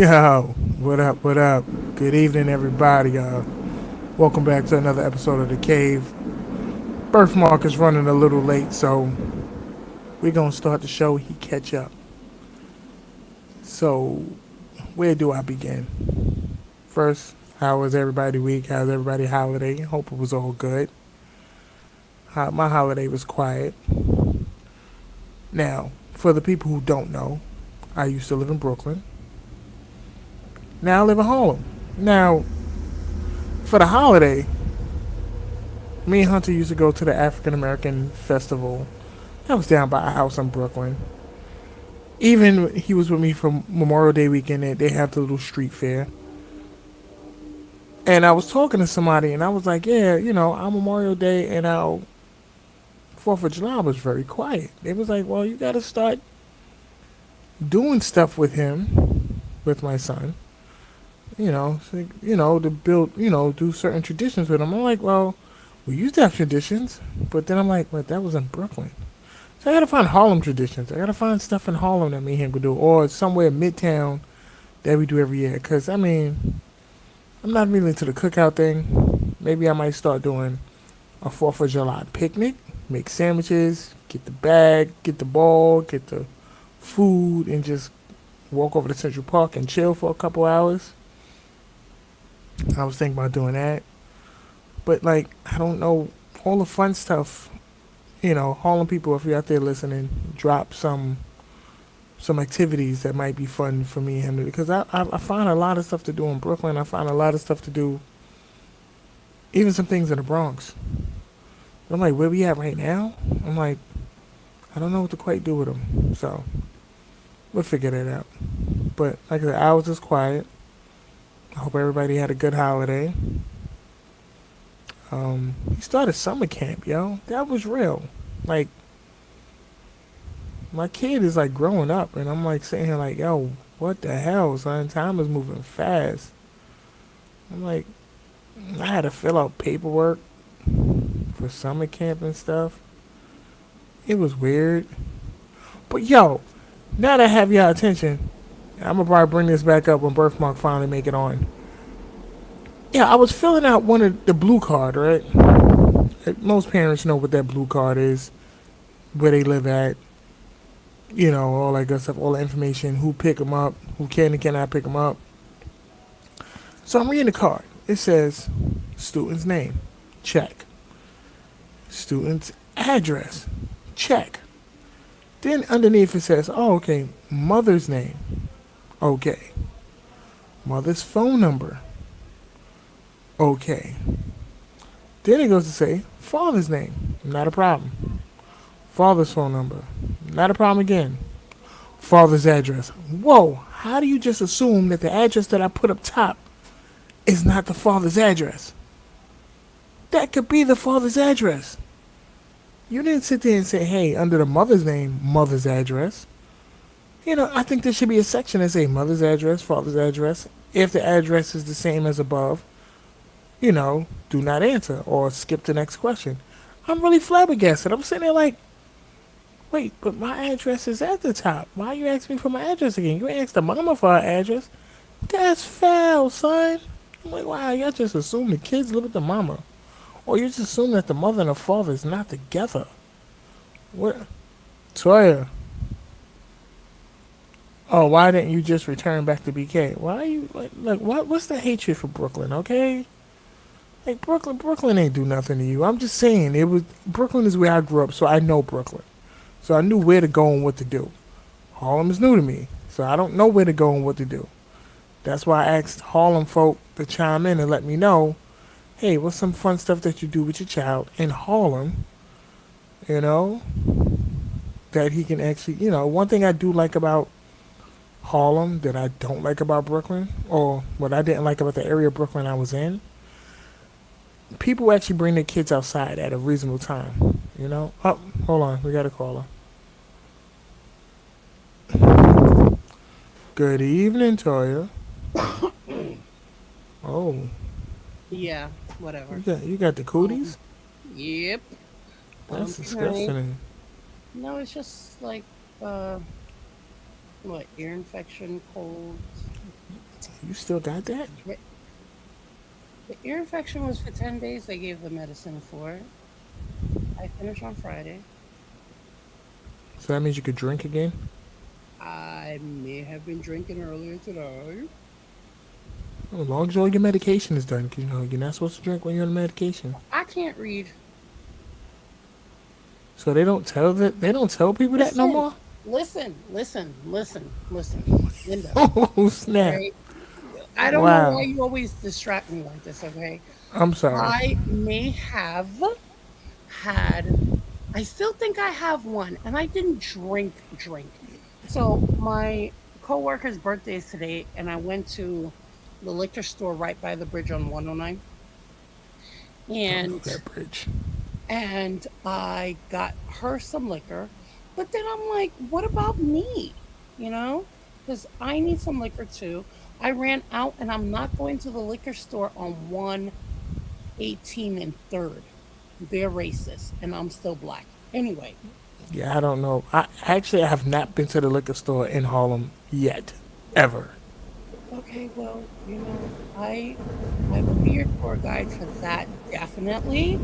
Yo, what up, what up? Good evening, everybody. Welcome back to another episode of The Cave. Birfmark is running a little late, so we're going to start the show. He catch up. So, where do I begin? First, how was everybody week? How's everybody holiday? Hope it was all good. My holiday was quiet. Now, for the people who don't know, I used to live in Brooklyn. Now I live in Harlem. Now, for the holiday, me and Hunter used to go to the African American Festival. That was down by a house in Brooklyn. Even he was with me for Memorial Day weekend. They have the little street fair. And I was talking to somebody, and I was like, "Yeah, our Memorial Day and our Fourth of July was very quiet." They was like, "Well, you got to start doing stuff with him, with my son. To build, do certain traditions with him." I'm like, "Well, we used to have traditions, but then I'm like, but that was in Brooklyn. So I gotta find Harlem traditions. I gotta find stuff in Harlem that me and him could do, or somewhere midtown that we do every year. Cause I mean, I'm not really into the cookout thing. Maybe I might start doing a Fourth of July picnic, make sandwiches, get the bag, get the ball, get the food, and just walk over to Central Park and chill for a couple hours. I was thinking about doing that, but like I don't know all the fun stuff. Harlem people, if you're out there listening, drop some activities that might be fun for me and him because I find a lot of stuff to do in Brooklyn. I find a lot of stuff to do, even some things in the Bronx. I'm like, where we at right now? I'm like, I don't know what to quite do with them. So we'll figure that out. But like I said, I was just quiet. I hope everybody had a good holiday. He started summer camp, yo. That was real. Like, my kid is like growing up, and I'm like sitting here like, yo, what the hell, son? Time is moving fast. I'm like, I had to fill out paperwork for summer camp and stuff. It was weird. But yo, now that I have your attention, I'm gonna probably bring this back up when Birthmark finally make it on. Yeah, I was filling out one of the blue card, right? Most parents know what that blue card is, where they live at, all that good stuff, all the information, who pick them up, who can and cannot pick them up. So I'm reading the card. It says student's name, check. Student's address, check. Then underneath it says, oh, okay, mother's name, okay. Mother's phone number, okay. Then it goes to say father's name, not a problem. Father's phone number, not a problem again. Father's address. Whoa, how do you just assume that the address that I put up top is not the father's address? That could be the father's address. You didn't sit there and say, hey, under the mother's name, mother's address. I think there should be a section that say mother's address, father's address. If the address is the same as above, do not answer or skip the next question. I'm really flabbergasted. I'm sitting there like, wait, but my address is at the top. Why you asking me for my address again? You asked the mama for her address. That's foul, son. I'm like, wow, y'all just assume the kids live with the mama. Or you just assume that the mother and the father is not together. What? Toya. Oh, why didn't you just return back to BK? Why are you, like what? What's the hatred for Brooklyn, okay? Like, Brooklyn ain't do nothing to you. I'm just saying, Brooklyn is where I grew up, so I know Brooklyn. So I knew where to go and what to do. Harlem is new to me, so I don't know where to go and what to do. That's why I asked Harlem folk to chime in and let me know, hey, what's some fun stuff that you do with your child in Harlem, you know, that he can actually, one thing I do like about Harlem that I don't like about Brooklyn, or what I didn't like about the area of Brooklyn I was in, people actually bring their kids outside at a reasonable time. Oh, hold on, we got a caller. Good evening, Toya. Oh, Yeah, you whatever. got the cooties? Yep. That's Okay. disgusting. No, it's just like uh, what ear infection, colds. You still got that? The the ear infection was for 10 days. They gave the medicine for it. I finished on Friday. So that means you could drink again? I may have been drinking earlier today. As long as all your medication is done, 'cause, you're not supposed to drink when you're on medication. I can't read. So they don't tell people that no Listen, more. listen. Linda, Oh snap! right? I don't know why Wow. you always distract me like this, okay? I'm sorry. I may have had, I still think I have one, and I didn't drink. So my coworker's birthday is today, and I went to the liquor store right by the bridge on 109, Don't know and that bridge. I got her some liquor, but then I'm like, what about me? You know, because I need some liquor too. I ran out, and I'm not going to the liquor store on 118 and Third. They're racist, and I'm still black. Anyway, Yeah, I don't know. I have not been to the liquor store in Harlem yet, ever. okay, well, I will be your tour guide for that definitely,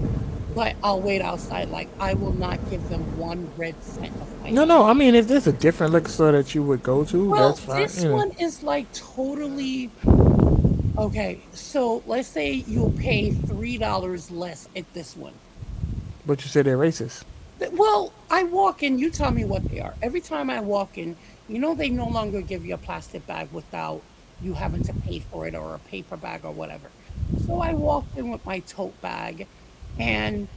but I'll wait outside. Like I will not give them one red cent of my No, money. no. I mean, if there's a different liquor store that you would go to, that's Well, fine. this one is like totally okay. So let's say you'll pay $3 less at this one. But you said they're racist. Well, I walk in, you tell me what they are. Every time I walk in, they no longer give you a plastic bag without you having to pay for it or a paper bag or whatever. So I walked in with my tote bag and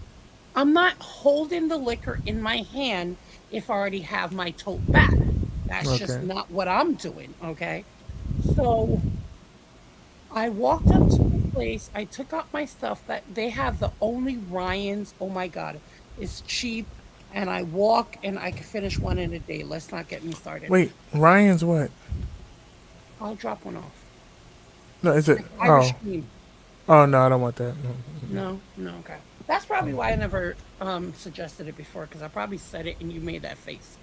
I'm not holding the liquor in my hand if I already have my tote bag. That's just Okay. not what I'm doing. Okay. So I walked up to the place. I took out my stuff that they have the only Ryan's. Oh my God. It's cheap. And I walk and I can finish one in a day. Let's not get me started. Wait, Ryan's what? I'll drop one off. No, is it? Like Irish Oh, cream. oh no, I don't want that. No. No, no, okay. That's probably why I never suggested it before because I probably said it and you made that face.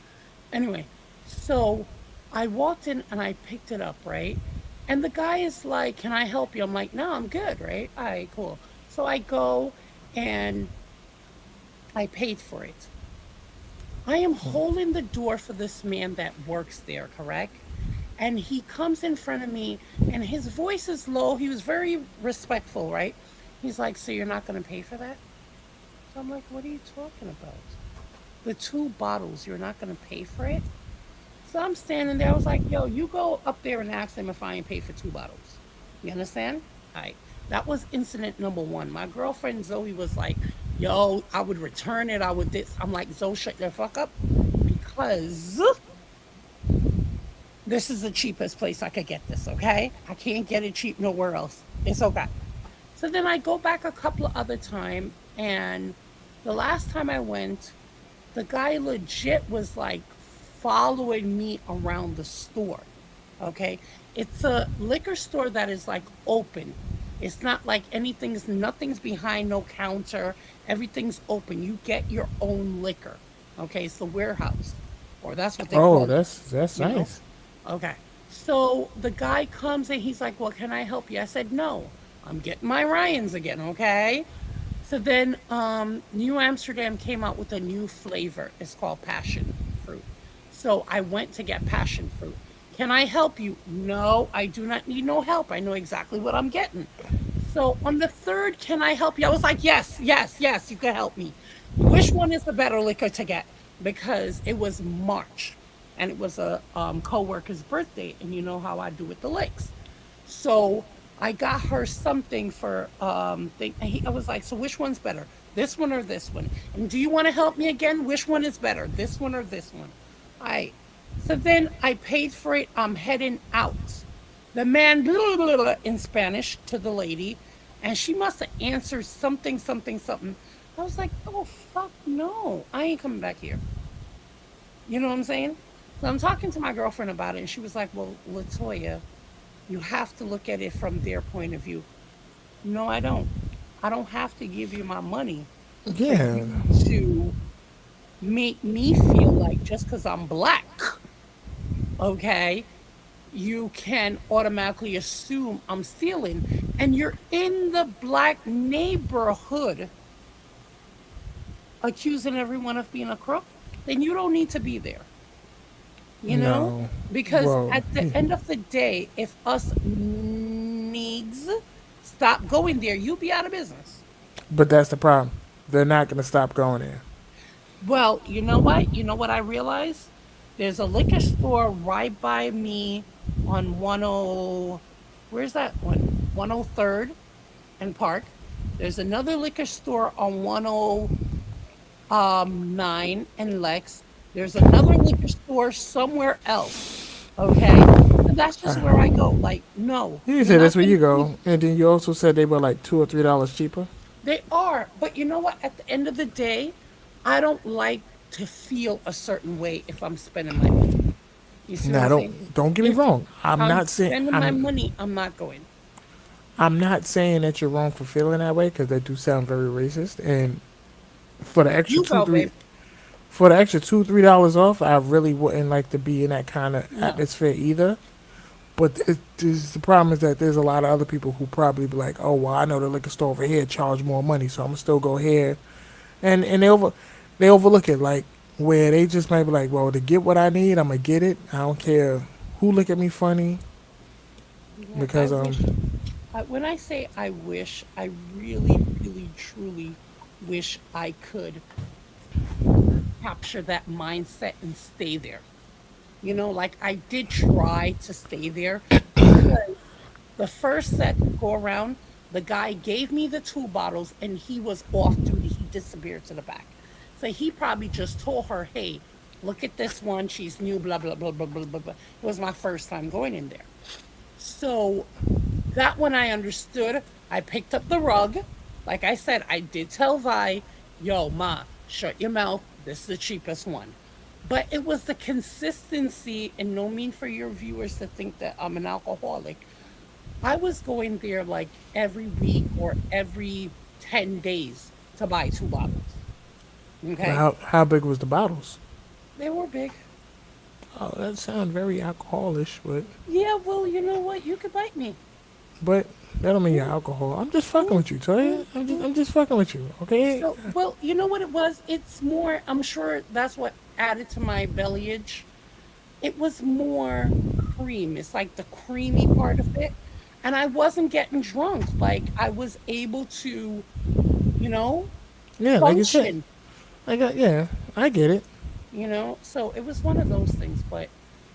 Anyway, so I walked in and I picked it up, right? And the guy is like, "Can I help you?" I'm like, "No, I'm good, right?" All right, cool. So I go and I paid for it. I am holding the door for this man that works there, correct? And he comes in front of me and his voice is low. He was very respectful, right? He's like, "So you're not going to pay for that?" So I'm like, "What are you talking about? The two bottles, you're not going to pay for it?" So I'm standing there. I was like, "Yo, you go up there and ask him if I ain't paid for two bottles." You understand? All right. That was incident number one. My girlfriend Zoe was like, "Yo, I would return it. I would this." I'm like, "Zoe, shut the fuck up." Because this is the cheapest place I could get this, okay? I can't get it cheap nowhere else. It's okay. So then I go back a couple of other times, and the last time I went, the guy legit was like following me around the store. Okay. It's a liquor store that is like open. It's not like nothing's behind no counter. Everything's open. You get your own liquor. Okay. It's the warehouse, or that's what they Oh, call it, that's you know? nice. Okay. So the guy comes and he's like, "Well, can I help you?" I said, "No, I'm getting my Ryans again." Okay. So then New Amsterdam came out with a new flavor. It's called passion fruit. So I went to get passion fruit. "Can I help you?" "No, I do not need no help. I know exactly what I'm getting." So on the third, "Can I help you?" I was like, "Yes, yes, yes, you can help me. Which one is the better liquor to get?" Because it was March and it was a co-worker's birthday. And you know how I do with the lakes. So I got her something for thing. I was like, "So which one's better? This one or this one? And do you want to help me again? Which one is better? This one or this one?" I So then I paid for it. I'm heading out. The man blah, blah, blah, in Spanish to the lady, and she must have answered something, something, something. I was like, "Oh fuck no, I ain't coming back here." You know what I'm saying? So I'm talking to my girlfriend about it, and she was like, "Well, Latoya, you have to look at it from their point of view." "No, I don't. I don't have to give you my money for Yeah. you to make me feel like just because I'm black, okay, you can automatically assume I'm stealing, and you're in the black neighborhood accusing everyone of being a crook, then you don't need to be there, you know? No. Because Well, at the end of the day, if us needs stop going there, you'll be out of business. but that's the problem. They're not gonna stop going there. Well, you know what? You know what I realized? There's a liquor store right by me on 10, where's that one? 103rd and Park. There's another liquor store on 109 and Lex. There's another liquor store somewhere else. Okay? And that's just where I go. Like, no, You you're said that's not where going you to be. go, and then you also said they were like $2 or $3 cheaper. They are. But you know what? At the end of the day, I don't like to feel a certain way if I'm spending my money. You see what Now, I'm saying? don't get me If wrong. I'm spending my money, I'm not going. I'm not saying that you're wrong for feeling that way because that do sound very racist. And for the extra You two go, three babe. for the extra $2 $3 off, I really wouldn't like to be in that kind of No. atmosphere either. But the problem is that there's a lot of other people who probably be like, oh well, I know the liquor store over here charge more money, so I'm gonna still go here, and they overlook it like where they just might be like, well, to get what I need, I'm gonna get it. I don't care who look at me funny Yeah, I because wish. When I say I wish, I really, really, truly wish I could capture that mindset and stay there. You know, like I did try to stay there because the first set go around, the guy gave me the 2 bottles and he was off duty. He disappeared to the back. So he probably just told her, hey, look at this one. She's new, blah, blah, blah, blah, blah, blah, blah. It was my first time going in there. So that one I understood. I picked up the rug. Like I said, I did tell Vi, yo, Ma, shut your mouth. This is the cheapest one. But it was the consistency, and no mean for your viewers to think that I'm an alcoholic. I was going there like every week or every 10 days to buy 2 bottles. Okay. how big was the bottles? They were big. Oh, that sounds very alcoholish, Yeah, well, you know what? You could bite me. but that don't mean you're alcohol. I'm just fucking with you, Toya. I'm just fucking with you, okay? So, well, you know what it was? It's more, I'm sure that's what added to my bellyage. It was more cream. It's like the creamy part of it. And I wasn't getting drunk. Like I was able to, you know, Yeah, like you said. function, Yeah, I get it. So it was one of those things. But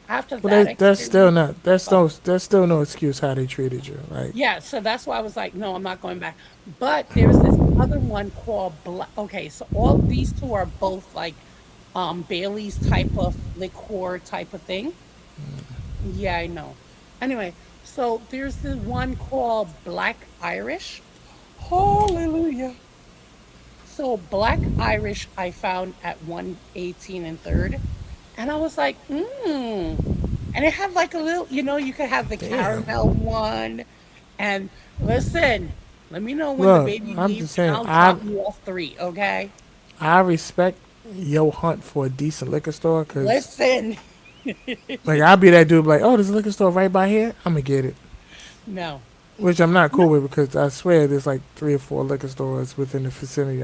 after But that that's still experience, not uh, that's still no excuse how they treated you. Like, yeah, so that's why I was like, no, I'm not going back. But there's this other one called Black. Okay, so all these two are both like Bailey's type of liqueur type of thing. Yeah, I know. Anyway, so there's the one called Black Irish. Hallelujah. So Black Irish I found at 118 and 3rd. And I was like, And it had like a little, you could have the damn. caramel one. And listen, let me know when the Look, baby I'm just leaves and saying. I'll drop you off 3, okay? I respect your hunt for a decent liquor store because Listen. like I'll be that dude like, oh, there's a liquor store right by here. I'm gonna get it. No. Which I'm not No. cool with because I swear there's like 3 or 4 liquor stores within the vicinity.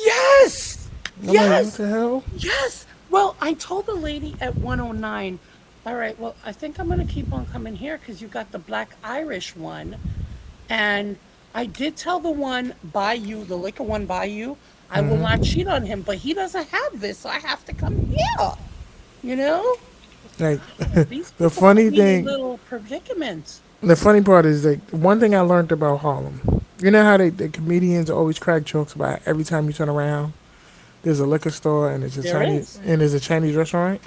Yes. What Yes. the hell? Yes. Well, I told the lady at 109, all right, well, I think I'm going to keep on coming here because you got the Black Irish one. And I did tell the one by you, the liquor one by you, I will not cheat on him, but he doesn't have this, so I have to come here. You know? Like These the people put funny me in thing, little predicaments. the funny part is like one thing I learned about Harlem. You know how the comedians always crack jokes about every time you turn around, there's a liquor store and There is. there's a Chinese restaurant.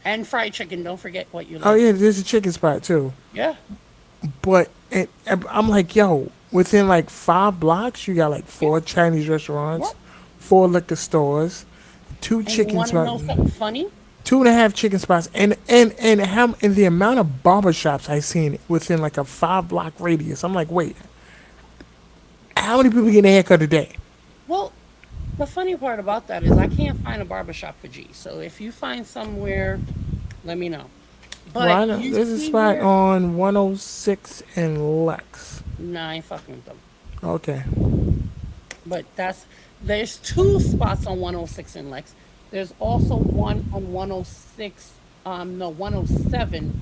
And fried chicken, don't forget what you Oh like. yeah, there's a chicken spot too. Yeah. But I'm like, yo, within like 5 blocks, you got like 4 Chinese restaurants, Yep. 4 liquor stores, two And you chicken want to spots, know something funny? 2.5 chicken spots, and the amount of barbershops I seen within like a 5 block radius. I'm like, wait, how many people get a haircut a day? Well, the funny part about that is I can't find a barbershop for G. So if you find somewhere, let me know. Well, But I know you there's a see spot where? on 106 and Lex. Nah, I ain't fucking with them. Okay. But there's two spots on 106 in Lex. There's also one on 106, no, 107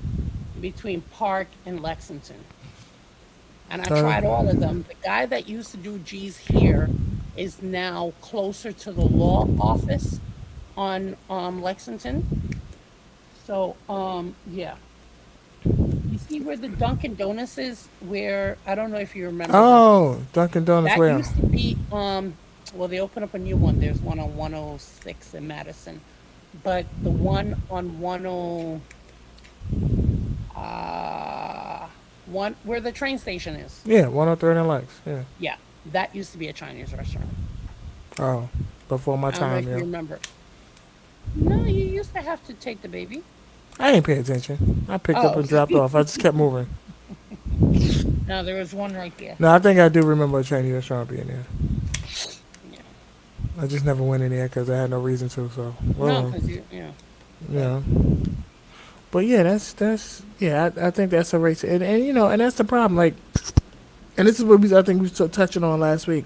between Park and Lexington. And I So, tried all of them. The guy that used to do G's here is now closer to the law office on Lexington. So yeah. You see where the Dunkin' Donuts is? Where I don't know if you remember this. oh, Dunkin' Donuts That where? used to be well, they opened up a new one. There's one on 106 in Madison. But the one on 10 one where the train station is. Yeah, 103 and Lex. Yeah. Yeah, that used to be a Chinese restaurant. Oh, before my I don't know time, if you yeah. remember. No, you used to have to take the baby. I ain't pay attention. I picked up Oh, and dropped off. I just kept moving. no, there was one right there. No, I think I do remember a Chinese restaurant being there. Yeah. I just never went in there because I had no reason to. So, No, well, because yeah. But yeah. But yeah, that's yeah. I think that's a race, and and that's the problem. Like, and this is what I think we were touching on last week.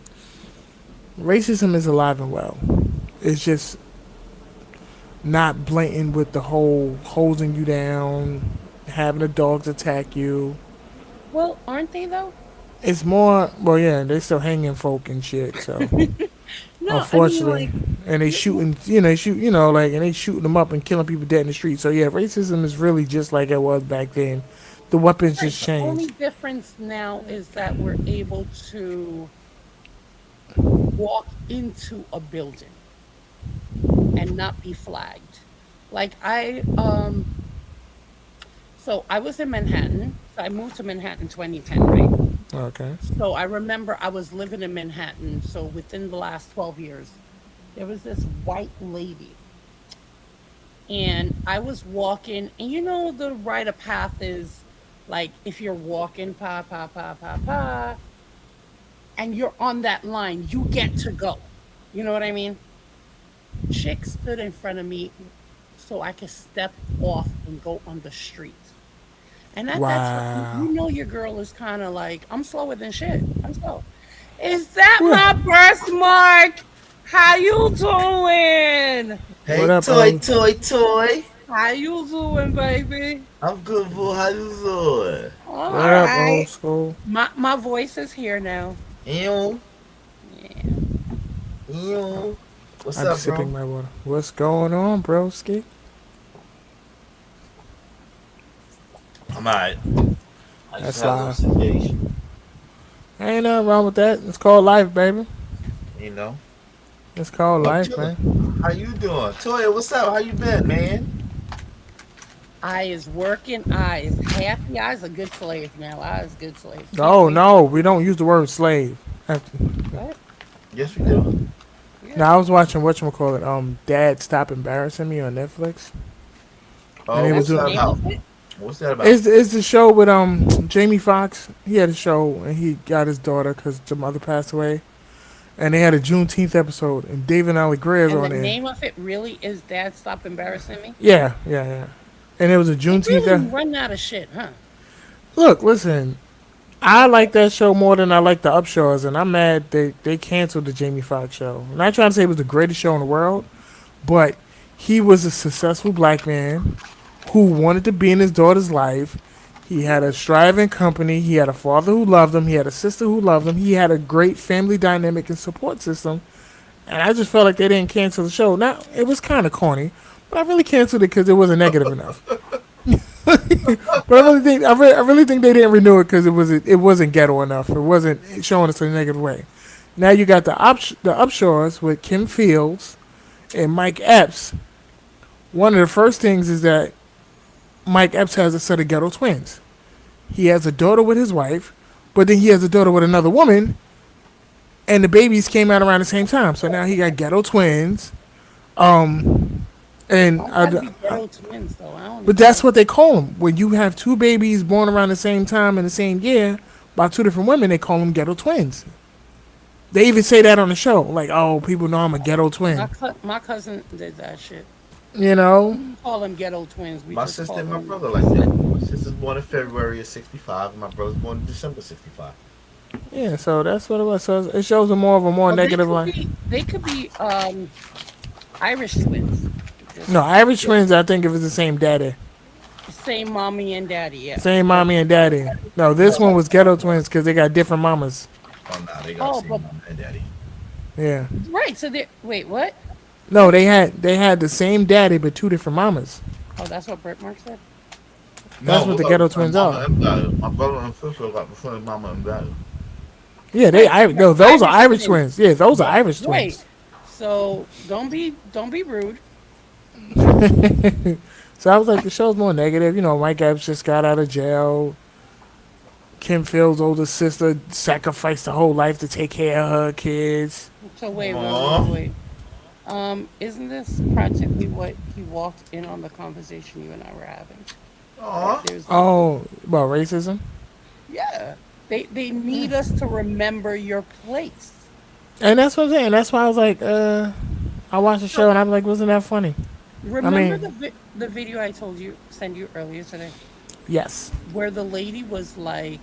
Racism is alive and well. It's just not blatant with the whole hosing you down, having the dogs attack you. well, aren't they though? It's more, well, yeah, they still hanging folk and shit. So No, I mean unfortunately, like and they you, shooting, they shoot, like, and they shooting them up and killing people dead in the street. So yeah, racism is really just like it was back then. The weapons right. just The only changed. difference now is that we're able to walk into a building and not be flagged. Like so I was in Manhattan. So I moved to Manhattan 2010, right? Okay. So I remember I was living in Manhattan. So within the last 12 years, there was this white lady, and I was walking, and the rite of path is like if you're walking, pa, and you're on that line, you get to go. You know what I mean? Chick stood in front of me so I could step off and go on the street. And at that time, Wow. your girl is kind of like, I'm slower than shit. I'm slow. Is that Wha- my birthmark? How you doing? What Hey, up, toy, toy, toy. How you doing, baby? I'm good, boo. How you doing? All what up, right. old school? My voice is here now. Ew, Yeah. ew. What's I'm up, sipping bro? my water. What's going on, broski? I'm alright. I just That's had a little live. sedation, Ain't nothing wrong with that. It's called life, baby. you know. It's called I'm life, chilling. man. How you doing? Toya, what's up? How you been, man? I is working. I is happy. I is a good slave now. I is a good slave. Can't Oh wait. no, we don't use the word slave. What? Yes, we do. Yeah. Now I was watching whatchamacallit, Dad Stop Embarrassing Me on Netflix. And Oh, they was That's what's the that doing name about? of it? What's that about? it's the show with Jamie Foxx. He had a show and he got his daughter because the mother passed away. And they had a Juneteenth episode and David Allegrea's And the on there. name of it really is Dad Stop Embarrassing Me? Yeah, yeah, yeah. And it was a They Juneteenth. really run out of shit, huh? Look, listen, I like that show more than I like the Upshaws, and I'm mad they canceled the Jamie Foxx show. I'm not trying to say it was the greatest show in the world, but he was a successful black man who wanted to be in his daughter's life. He had a striving company. He had a father who loved him. He had a sister who loved him. He had a great family dynamic and support system. And I just felt like they didn't cancel the show. Now, it was kind of corny, but I really canceled it because it wasn't negative enough. But I really think they didn't renew it because it wasn't ghetto enough. It wasn't showing us in a negative way. Now you got the Upshaws with Kim Fields and Mike Epps. One of the first things is that Mike Epps has a set of ghetto twins. He has a daughter with his wife, but then he has a daughter with another woman, and the babies came out around the same time. So now he got ghetto twins. And Why gotta be ghetto twins, though? I don't but even that's know. what they call them. When you have two babies born around the same time in the same year by two different women, they call them ghetto twins. They even say that on the show, like, "Oh, people know I'm a ghetto twin." My cousin did that shit. You know. We don't call them ghetto twins. We My just sister call and my them. brother like that. My sister's born in February of '65, and my brother's born in December '65. Yeah, so that's what it was. So it shows a more Well, negative light. they could be Irish twins. No, Just Irish twins. I think it was the same daddy, same mommy and daddy. Yeah. same But mommy and daddy. No, this one was ghetto twins because they got different mamas. Oh, nah, they got the oh, same but mom and daddy. Yeah. right. So they wait. What? No, they had the same daddy but two different mamas. Oh, that's what Birfmark said. That's No, what we the got ghetto the same twins mama are. and daddy. My brother and sister got the same mama and daddy. Yeah, Right. So they're no, those are Irish Irish twins. twins. Yeah, those are Right. Irish Right. twins. So don't be rude. So I was like, the show's more negative. You know, Mike Epps just got out of jail. Kim Phil's older sister sacrificed her whole life to take care of her kids. So Aw. wait. Isn't this practically what he walked in on the conversation you and I were having? That Aw. there's Oh, well, racism. yeah. They need us to remember your place. And that's what I'm saying. That's why I was like, I watched the show So and I'm like, wasn't that funny? I remember mean, the video I told you send you earlier today, yes. where the lady was like,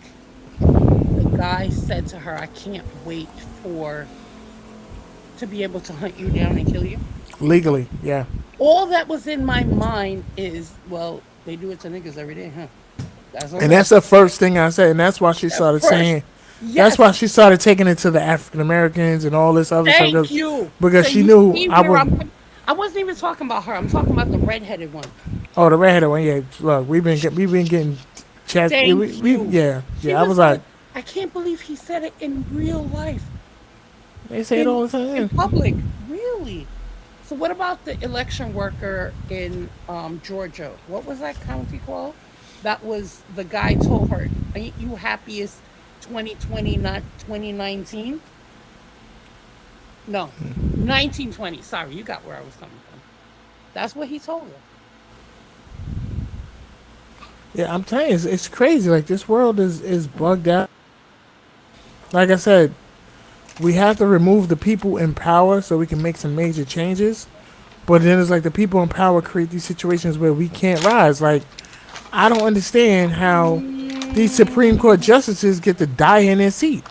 the guy said to her, "I can't wait for to be able to hunt you down and kill you." Legally, yeah. All that was in my mind is, well, they do it to niggas every day, huh? That's And okay. that's the first thing I said. And that's why she At started first, saying, that's yes. why she started taking it to the African Americans and all this other stuff. Thank you. Because So she you knew see I where would. I wasn't even talking about her. I'm talking about the redheaded one. Oh, the redheaded one. Yeah, look, we've been getting chats. Thank you. Yeah. She I was was like, like, I can't believe he said it in real life, they say it all the in time. public. Really? So what about the election worker in Georgia? What was that county called? That was the guy told her, "Ain't you happy it's 2020, not 2019?" No, 1920. Sorry, you got where I was coming from. That's what he told her. Yeah, I'm telling you, it's crazy. Like this world is bugged out. Like I said, we have to remove the people in power so we can make some major changes. But then it's like the people in power create these situations where we can't rise. Like I don't understand how these Supreme Court justices get to die in their seat.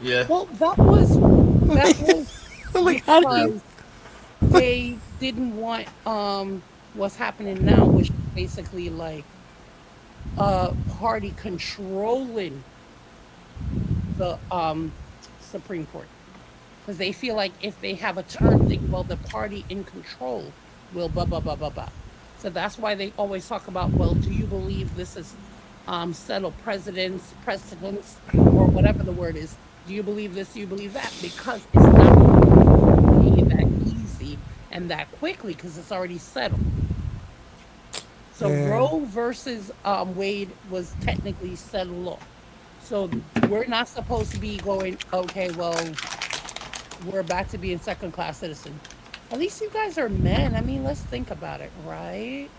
Yeah. Well, that was I'm like, how do you? because they didn't want what's happening now, which is basically like a party controlling the Supreme Court. Because they feel like if they have a term thing, well, the party in control will blah blah blah blah blah. So that's why they always talk about, well, do you believe this is settled precedents, or whatever the word is? Do you believe this? Do you believe that? Because it's not going to be that easy and that quickly because it's already settled. So Yeah. Roe versus Wade was technically settled law. So we're not supposed to be going, okay, well, we're back to being second class citizen. At least you guys are men. I mean, let's think about it, right?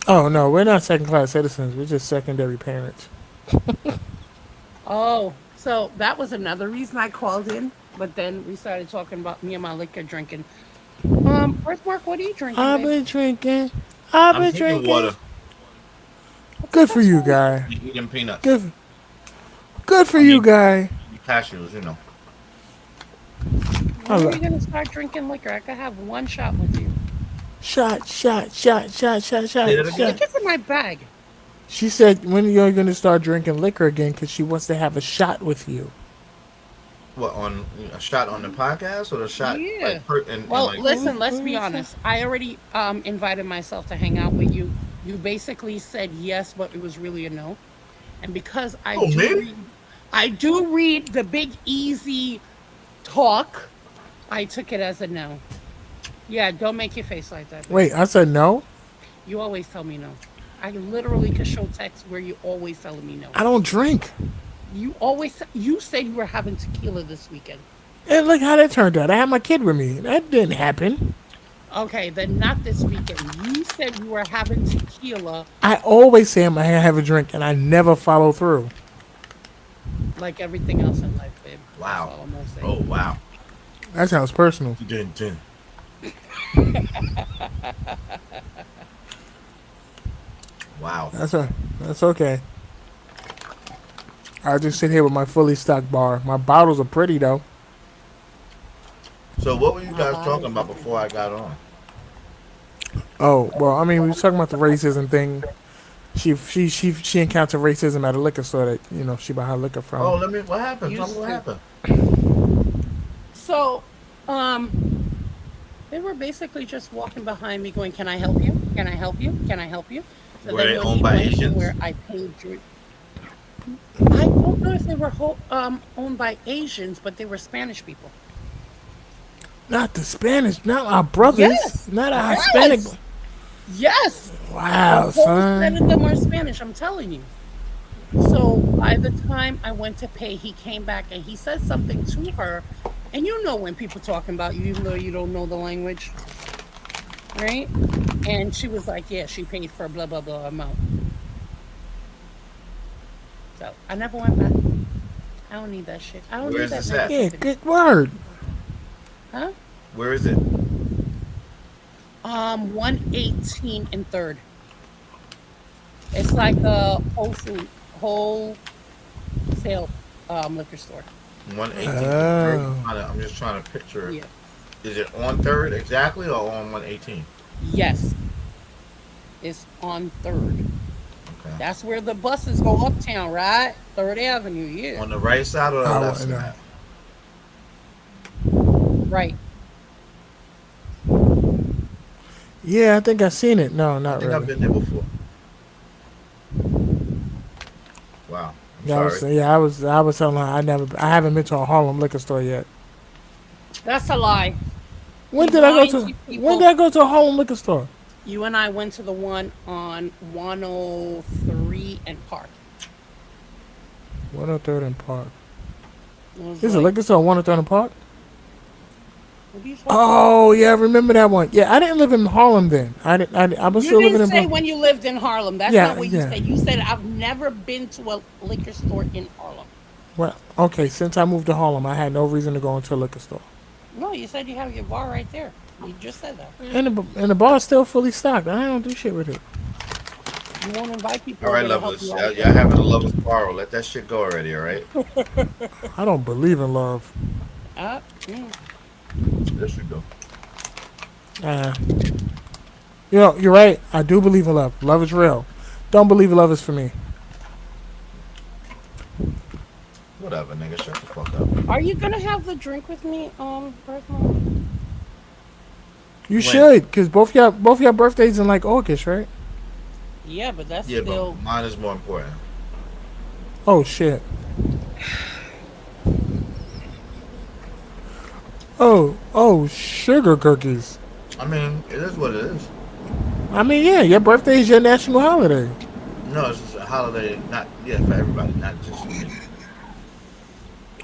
Oh no, we're not second class citizens. We're just secondary parents. Oh, so that was another reason I called in. But then we started talking about me and my liquor drinking. Birthmark, what are you drinking, I've babe? been drinking. I've I'm been drinking drinking. water What the Good for fuck's you, wrong with guy. and eating peanuts. Good. Good for I you, mean, guy. cashews, you know. you? I When are you love. gonna start drinking liquor? I could have one shot with you. Shot, shot, shot, shot, shot, Say shot, that I think again? shot. it's in my bag. She said, when you're going to start drinking liquor again because she wants to have a shot with you. What, on a shot on the podcast or a shot Yeah. like and Well, like listen, let's be honest. I already invited myself to hang out with you. You basically said yes, but it was really a no. And because oh man? I do read the Big Easy talk, I took it as a no. Yeah, don't make your face like that, babe. Wait, I said no? You always tell me no. I literally could show text where you always telling me no. I don't drink. You said you were having tequila this weekend. And look how that turned out. I had my kid with me. That didn't happen. Okay, then not this weekend. You said you were having tequila I always say I'm going to have a drink and I never follow through. like everything else in life, babe. That's Wow. all I'm gonna say. Oh wow. That sounds personal. Dun, dun. Wow. That's okay. I just sit here with my fully stocked bar. My bottles are pretty though. So what were you My guys talking bottles are about before I got on? Oh well, I mean we was talking about the racism thing. She encountered racism at a liquor store that she bought her liquor Oh, from. what happened? Tell me used what to. happened. So, they were basically just walking behind me, going, "Can I help you? Can I help you? Can I help you?" So Were then they when owned we by went to Asians? where I paid, I don't know if they were owned by Asians, but they were Spanish people. Not the Spanish, not our brothers, Yes, not our Hispanic. yes, yes. A Wow, whole set of them son. are Spanish. I'm telling you. So by the time I went to pay, he came back and he said something to her. And you know when people talking about you, even though you don't know the language, right? And she was like, "Yeah, she paid for blah blah blah amount." So I never went back. I don't need that shit. I don't Where need is that this at? Yeah, negativity. good word. Huh? Where is it? 118 and third. It's like a wholesale liquor store. 118 and third. Oh, I'm just trying to picture it. Yeah. Is it on third exactly or on 118? Yes, it's on third. Okay. That's where the buses go uptown, right? Third Avenue, yeah. On the right side or the I left want to know. side? Right. Yeah, I think I've seen it. No, I not think I've really. been there before. Wow. I'm Yeah, sorry. I was telling her I haven't been to a Harlem liquor store yet. That's a lie. When He's did I go lying to? to When people. did I go to a Harlem liquor store? You and I went to the one on 103 and Park. 103rd and Park. It was There's a like, liquor store on 103rd and Park. what are you talking about? Oh yeah, I remember that one. Yeah, I didn't live in Harlem then. I was You still living didn't in say Brooklyn. when you lived in Harlem. That's not Yeah, what you yeah. said. You said, "I've never been to a liquor store in Harlem." Well, okay. Since I moved to Harlem, I had no reason to go into a liquor store, No, you said you have your bar right there. You just said that. and the bar's still fully stocked. I don't do shit with it. You won't invite people All right, over to help lovers. you out. Y'all having a lovers quarrel. Let that shit go already, all right? I don't believe in love. Uh, mm. Yes, you do. Uh, you're right. I do believe in love. Love is real. Don't believe love is for me. Whatever, nigga. Shut the fuck up. Are you gonna have the drink with me, Birfmark? You When? should, cause both your birthdays in like August, right? Yeah, but that's Yeah, still. but mine is more important. Oh shit. Oh, sugar cookies. I mean, it is what it is. I mean, yeah, your birthday is your national holiday. No, it's just a holiday, not for everybody, not just for me.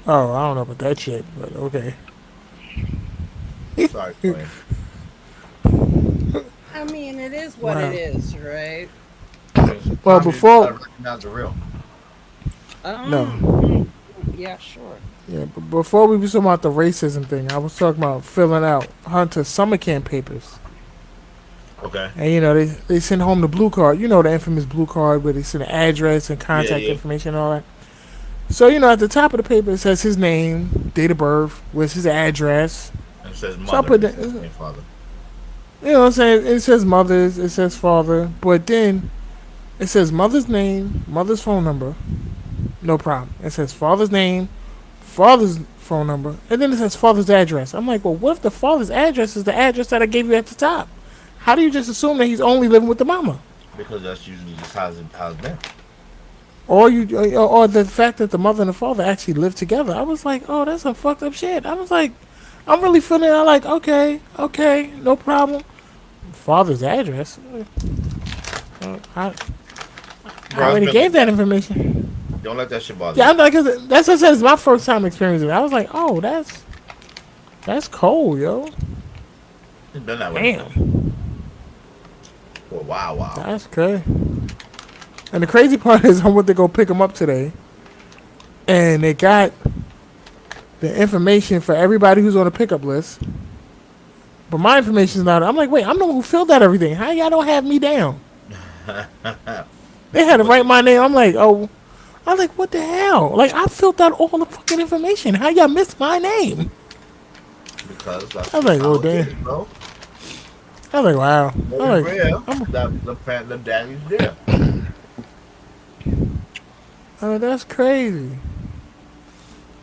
Oh, I don't know about that shit, but okay. Sorry, Clay. I mean, it is what Wow. it is, right? Well, Sometimes you just gotta before recognize the real. no, Mm, yeah, sure. yeah, but before we was talking about the racism thing, I was talking about filling out Hunter's summer camp papers, Okay. and they send home the blue card. You know the infamous blue card where they send the address and contact Yeah. information and all that. So at the top of the paper it says his name, date of birth, where's his address. And it says So I mother. put It that. says father. You know what I'm saying? It says mother's, it says father, but then it says mother's name, mother's phone number. No problem. It says father's name, father's phone number, and then it says father's address. I'm like, well, what if the father's address is the address that I gave you at the top? How do you just assume that he's only living with the mama? Because that's usually just how it's been. Or the fact that the mother and the father actually live together. I was like, oh, that's some fucked up shit. I was like, I'm really feeling. I like, okay, no problem. Father's address. I Bro, already it's gave been- that information. Don't let that shit bother Yeah, you. I'm like, that's what I said. It's my first time experiencing it. I was like, oh, that's cold, yo. It's been that way Damn, for a while. that's crazy. And the crazy part is, I went to go pick them up today, and they got the information for everybody who's on the pickup list. but my information's not. I'm like, wait, I'm the one who filled out everything. How y'all don't have me down? They had to What write the, my name. I'm like, oh, I'm like, what the hell? Like, I filled out all the fucking information. How y'all missed my name? because I that's was just like, oh how it damn. is, bro. I was like, wow. Very I'm like, rare I'm, that the daddy's there. that's crazy.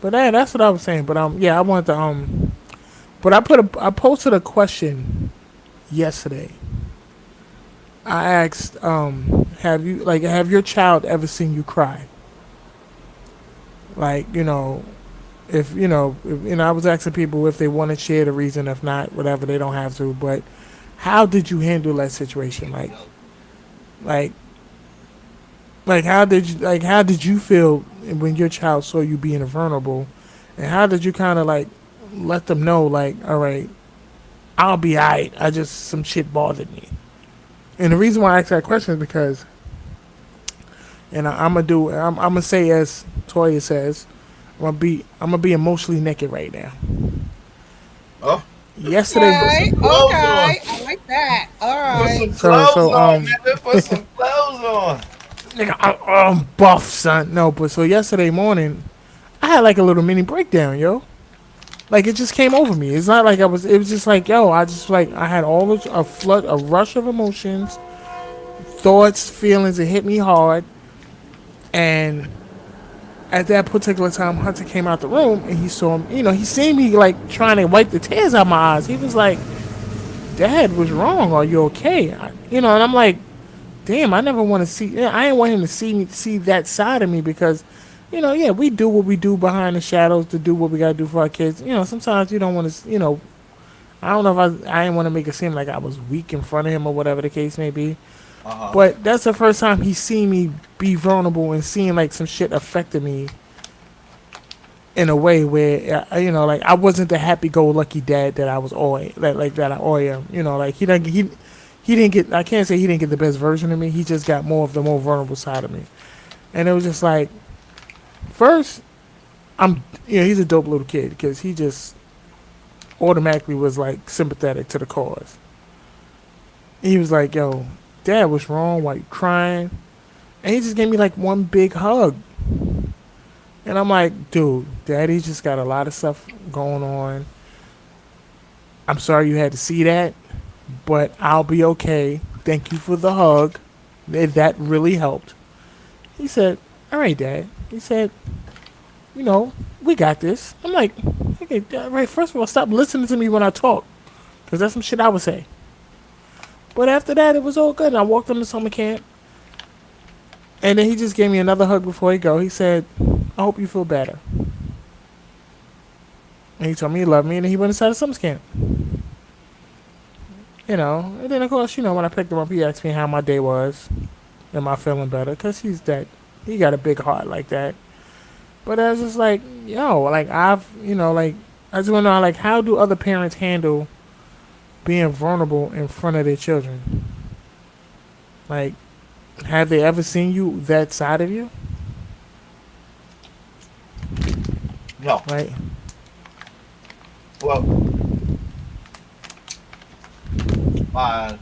But that's what I was saying. But yeah, I wanted to but I posted a question yesterday. I asked, have your child ever seen you cry? Like, I was asking people if they want to share the reason. If not, whatever, they don't have to. But how did you handle that situation? Like, how did you feel when your child saw you being vulnerable, and how did you kind of like let them know, like, all right, I'll be alright. I just some shit bothered me. And the reason why I asked that question is because, and I'm gonna say as Toya says, I'm gonna be emotionally naked right now. Oh, Yesterday, put Okay, some clothes on. okay. I like that. All Put right. some so clothes so on, nigga. Put some clothes on. nigga, I'm buff, son. No, but so yesterday morning, I had like a little mini breakdown, yo. Like it just came over me. It's not like I was. It was just like, yo, I just like I had all of a flood, a rush of emotions, thoughts, feelings. It hit me hard, and at that particular time, Hunter came out the room and he saw him. He seen me like trying to wipe the tears out my eyes. He was like, "Dad, what's wrong? Are you okay?" And I'm like, "Damn, I never want to see. I didn't want him to see that side of me because, yeah, we do what we do behind the shadows to do what we gotta do for our kids. Sometimes you don't want to. I don't know if I didn't want to make it seem like I was weak in front of him or whatever the case may be. Uh huh. But that's the first time he's seen me be vulnerable and seeing like some shit affected me in a way where like I wasn't the happy-go-lucky dad that I was always like that I always am. Like he didn't get. I can't say he didn't get the best version of me. He just got more of the more vulnerable side of me, and it was just like first he's a dope little kid because he just automatically was like sympathetic to the cause. He was like, "Yo, Dad, what's wrong? Why you crying?" And he just gave me like one big hug. And I'm like, dude, Daddy's just got a lot of stuff going on. I'm sorry you had to see that, but I'll be okay. Thank you for the hug. That really helped. He said, all right, Dad. He said, we got this. I'm like, okay, all right, first of all, stop listening to me when I talk, because that's some shit I would say. But after that, it was all good. And I walked him to summer camp. And then he just gave me another hug before he go. He said, I hope you feel better. And he told me he loved me, and then he went inside the summer camp. And then of course, when I picked him up, he asked me how my day was. Am I feeling better? Because he got a big heart like that. But I was just like, yo, like I just want to know, like, how do other parents handle being vulnerable in front of their children? Like, have they ever seen you that side of you? No. Right? Well, my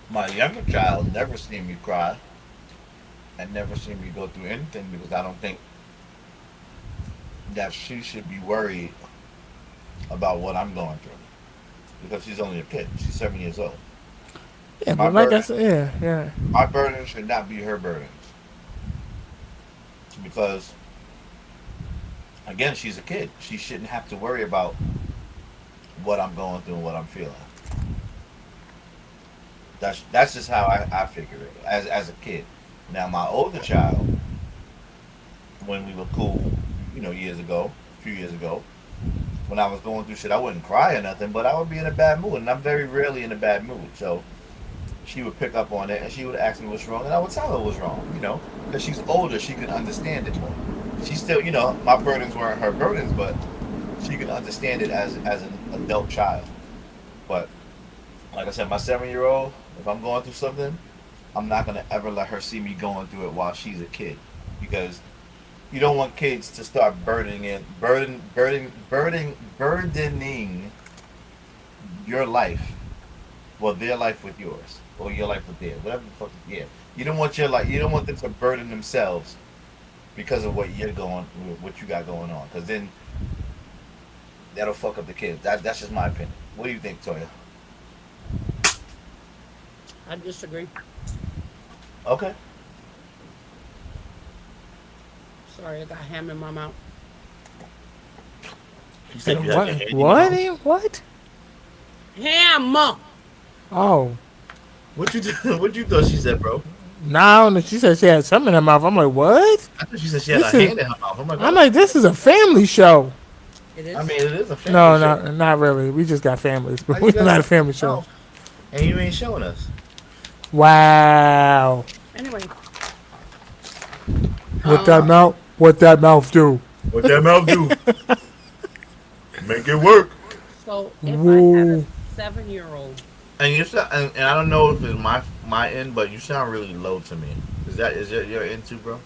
my younger child never seen me cry and never seen me go through anything because I don't think that she should be worried about what I'm going through because she's only a kid. She's 7 years old. Yeah, My but like I burden, said, yeah. my burdens should not be her burdens because again, she's a kid. She shouldn't have to worry about what I'm going through and what I'm feeling. That's just how I figure it as a kid. Now my older child, when we were cool, years ago, a few years ago, when I was going through shit, I wouldn't cry or nothing, but I would be in a bad mood, and I'm very rarely in a bad mood. So she would pick up on it, and she would ask me what's wrong, and I would tell her what's wrong, because she's older, she could understand it more. She still, my burdens weren't her burdens, but she could understand it as an adult child. But like I said, my 7 year old, if I'm going through something, I'm not gonna ever let her see me going through it while she's a kid, because you don't want kids to start burdening your life, well, their life with yours, or your life with theirs, whatever the fuck. Yeah, you don't want your life. You don't want them to burden themselves because of what you got going on, because then that'll fuck up the kids. That's just my opinion. What do you think, Toya? I disagree. Okay. Sorry, I got ham in my mouth. You said you had What? your hand in your What? mouth? What? Ham! Oh, What you what you thought she said, bro? now she said she had something in her mouth. I'm like, what? I thought she said she had This a is. hand in her mouth. I'm like, I'm oh. like, this is a family show. It I is? mean, it is a family No, show. not really. We just got families, but How you we're got not a it? family show. No. And you ain't showing us. Wow. Anyway. What that mouth? What that mouth do? What that mouth do? Make it work. So if I had a Woo. 7-year-old, And you sound, and I don't know if it's my end, but you sound really low to me. Is that your end too, bro?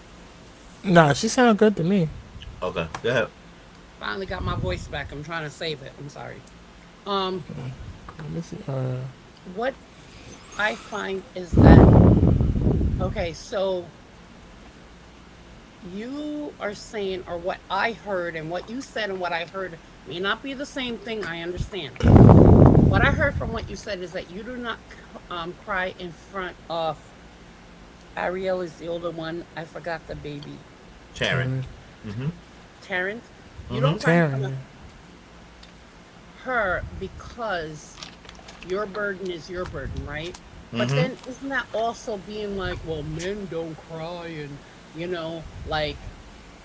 Nah, she sounded good to me. Okay, go ahead. finally got my voice back. I'm trying to save it. I'm sorry. Let me see. What I find is that, okay, so you are saying, or what I heard and what you said and what I heard may not be the same thing. I understand. What I heard from what you said is that you do not cry in front of Ariel is the older one. I forgot the baby. Taryn. Mm-hmm. Terrence. You Mhm. don't cry in front of Taryn. her because your burden is your burden, right? But Mm-hmm. then isn't that also being like, well, men don't cry and like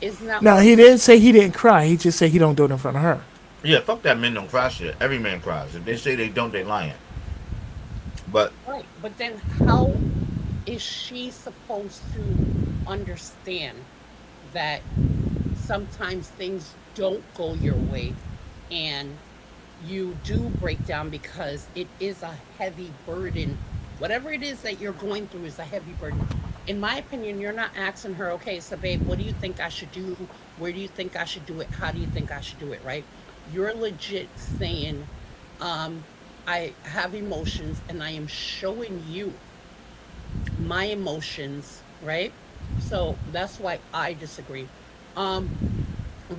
isn't that No, he didn't say he didn't cry. He just said he don't do it in front of her. Yeah, fuck that men don't cry shit. Every man cries. If they say they don't, they lying. But right? But then how is she supposed to understand that sometimes things don't go your way and you do break down because it is a heavy burden. Whatever it is that you're going through is a heavy burden. In my opinion, you're not asking her, okay, so babe, what do you think I should do? Where do you think I should do it? How do you think I should do it? Right? You're legit saying, um, I have emotions and I am showing you my emotions, right? So that's why I disagree. Um,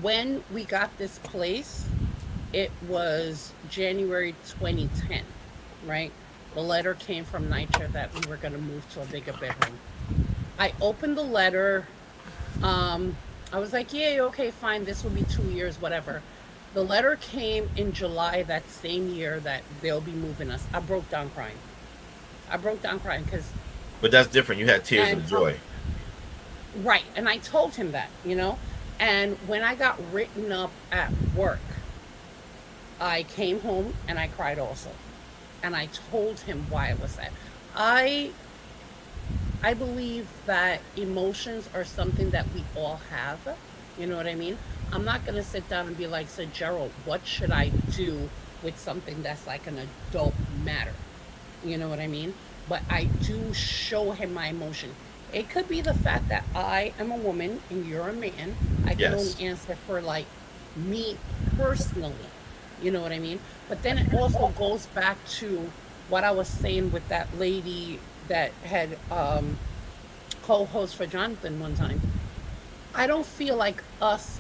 when we got this place, it was January 2010, right? The letter came from Nitra that we were going to move to a bigger bedroom. I opened the letter. I was like, yeah, okay, fine. This will be 2 years, whatever. The letter came in July that same year that they'll be moving us. I broke down crying. I broke down crying because, that's different. You had tears and of joy. right. And I told him that. And when I got written up at work, I came home and I cried also. And I told him why I was sad. I I believe that emotions are something that we all have. You know what I mean? I'm not gonna sit down and be like, so Gerald, what should I do with something that's like an adult matter? You know what I mean? But I do show him my emotion. It could be the fact that I am a woman and you're a man. I can only Yes. answer for like me personally. You know what I mean? But then it also goes back to what I was saying with that lady that had co-host for Jonathan one time. I don't feel like us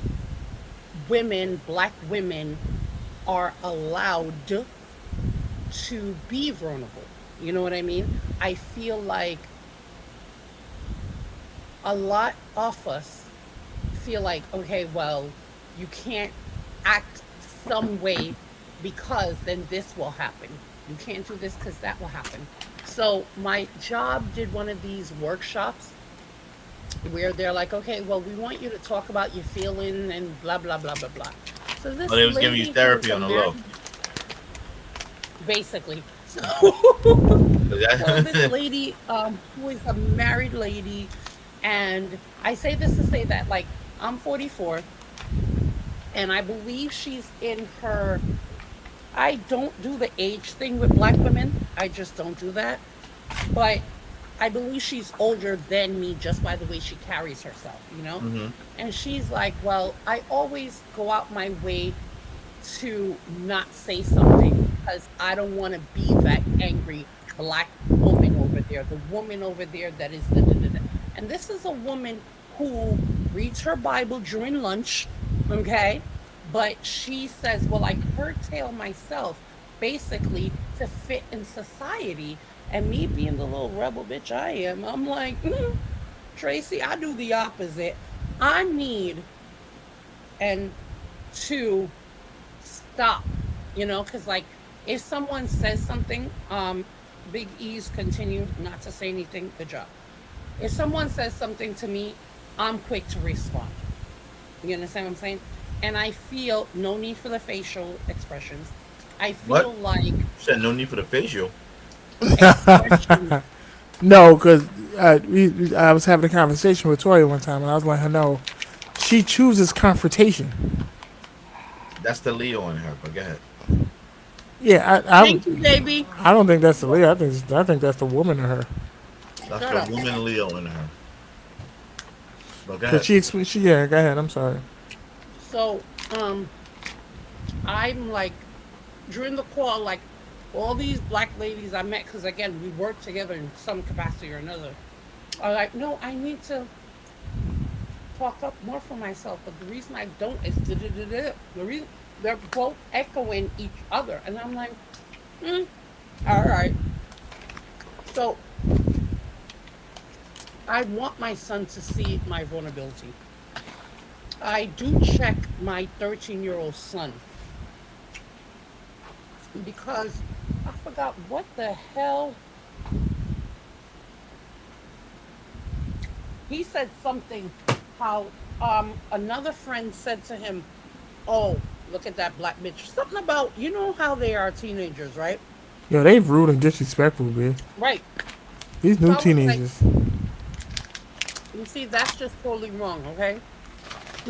women, black women, are allowed to be vulnerable. You know what I mean? I feel like a lot of us feel like, okay, well, you can't act some way because then this will happen. You can't do this because that will happen. So my job did one of these workshops where they're like, okay, well, we want you to talk about your feeling and blah blah blah blah blah. So But this they was giving you lady who was therapy a on the low. married, basically. So, so this That- lady, who is a married lady, and I say this to say that, like, I'm 44, and I believe she's in her. I don't do the age thing with black women. I just don't do that. But I believe she's older than me just by the way she carries herself. Mhm. And she's like, well, I always go out my way to not say something because I don't want to be that angry black woman over there, the woman over there that is the. And this is a woman who reads her Bible during lunch, okay? But she says, well, I curtail myself basically to fit in society. And me being the little rebel bitch I am, I'm like, Tracy, I do the opposite. I need and to stop, because like if someone says something, Big E's continue not to say anything, good job. If someone says something to me, I'm quick to respond. You understand what I'm saying? And I feel no need for the facial expressions. I What? feel like Said no need for the facial. expressions. No, because I was having a conversation with Tori one time, and I was letting her know she chooses confrontation. That's the Leo in her. But go ahead. Yeah, Thank you, baby. I don't think that's the Leah. I think that's the woman in her. That's Shut the up. woman Leo in her. But go Cause ahead. yeah, go ahead. I'm sorry. So, I'm like during the call, like all these black ladies I met, because again we work together in some capacity or another, are like, no, I need to talk up more for myself, but the reason I don't is da da da da. The reason they're both echoing each other, and I'm like, mm, all right. So I want my son to see my vulnerability. I do check my 13-year-old son because I forgot what the hell he said something. How another friend said to him, "Oh, look at that black bitch." Something about how they are teenagers, right? Yo, they rude and disrespectful, man. Right. These So new I was like, teenagers. you see, that's just totally wrong, okay?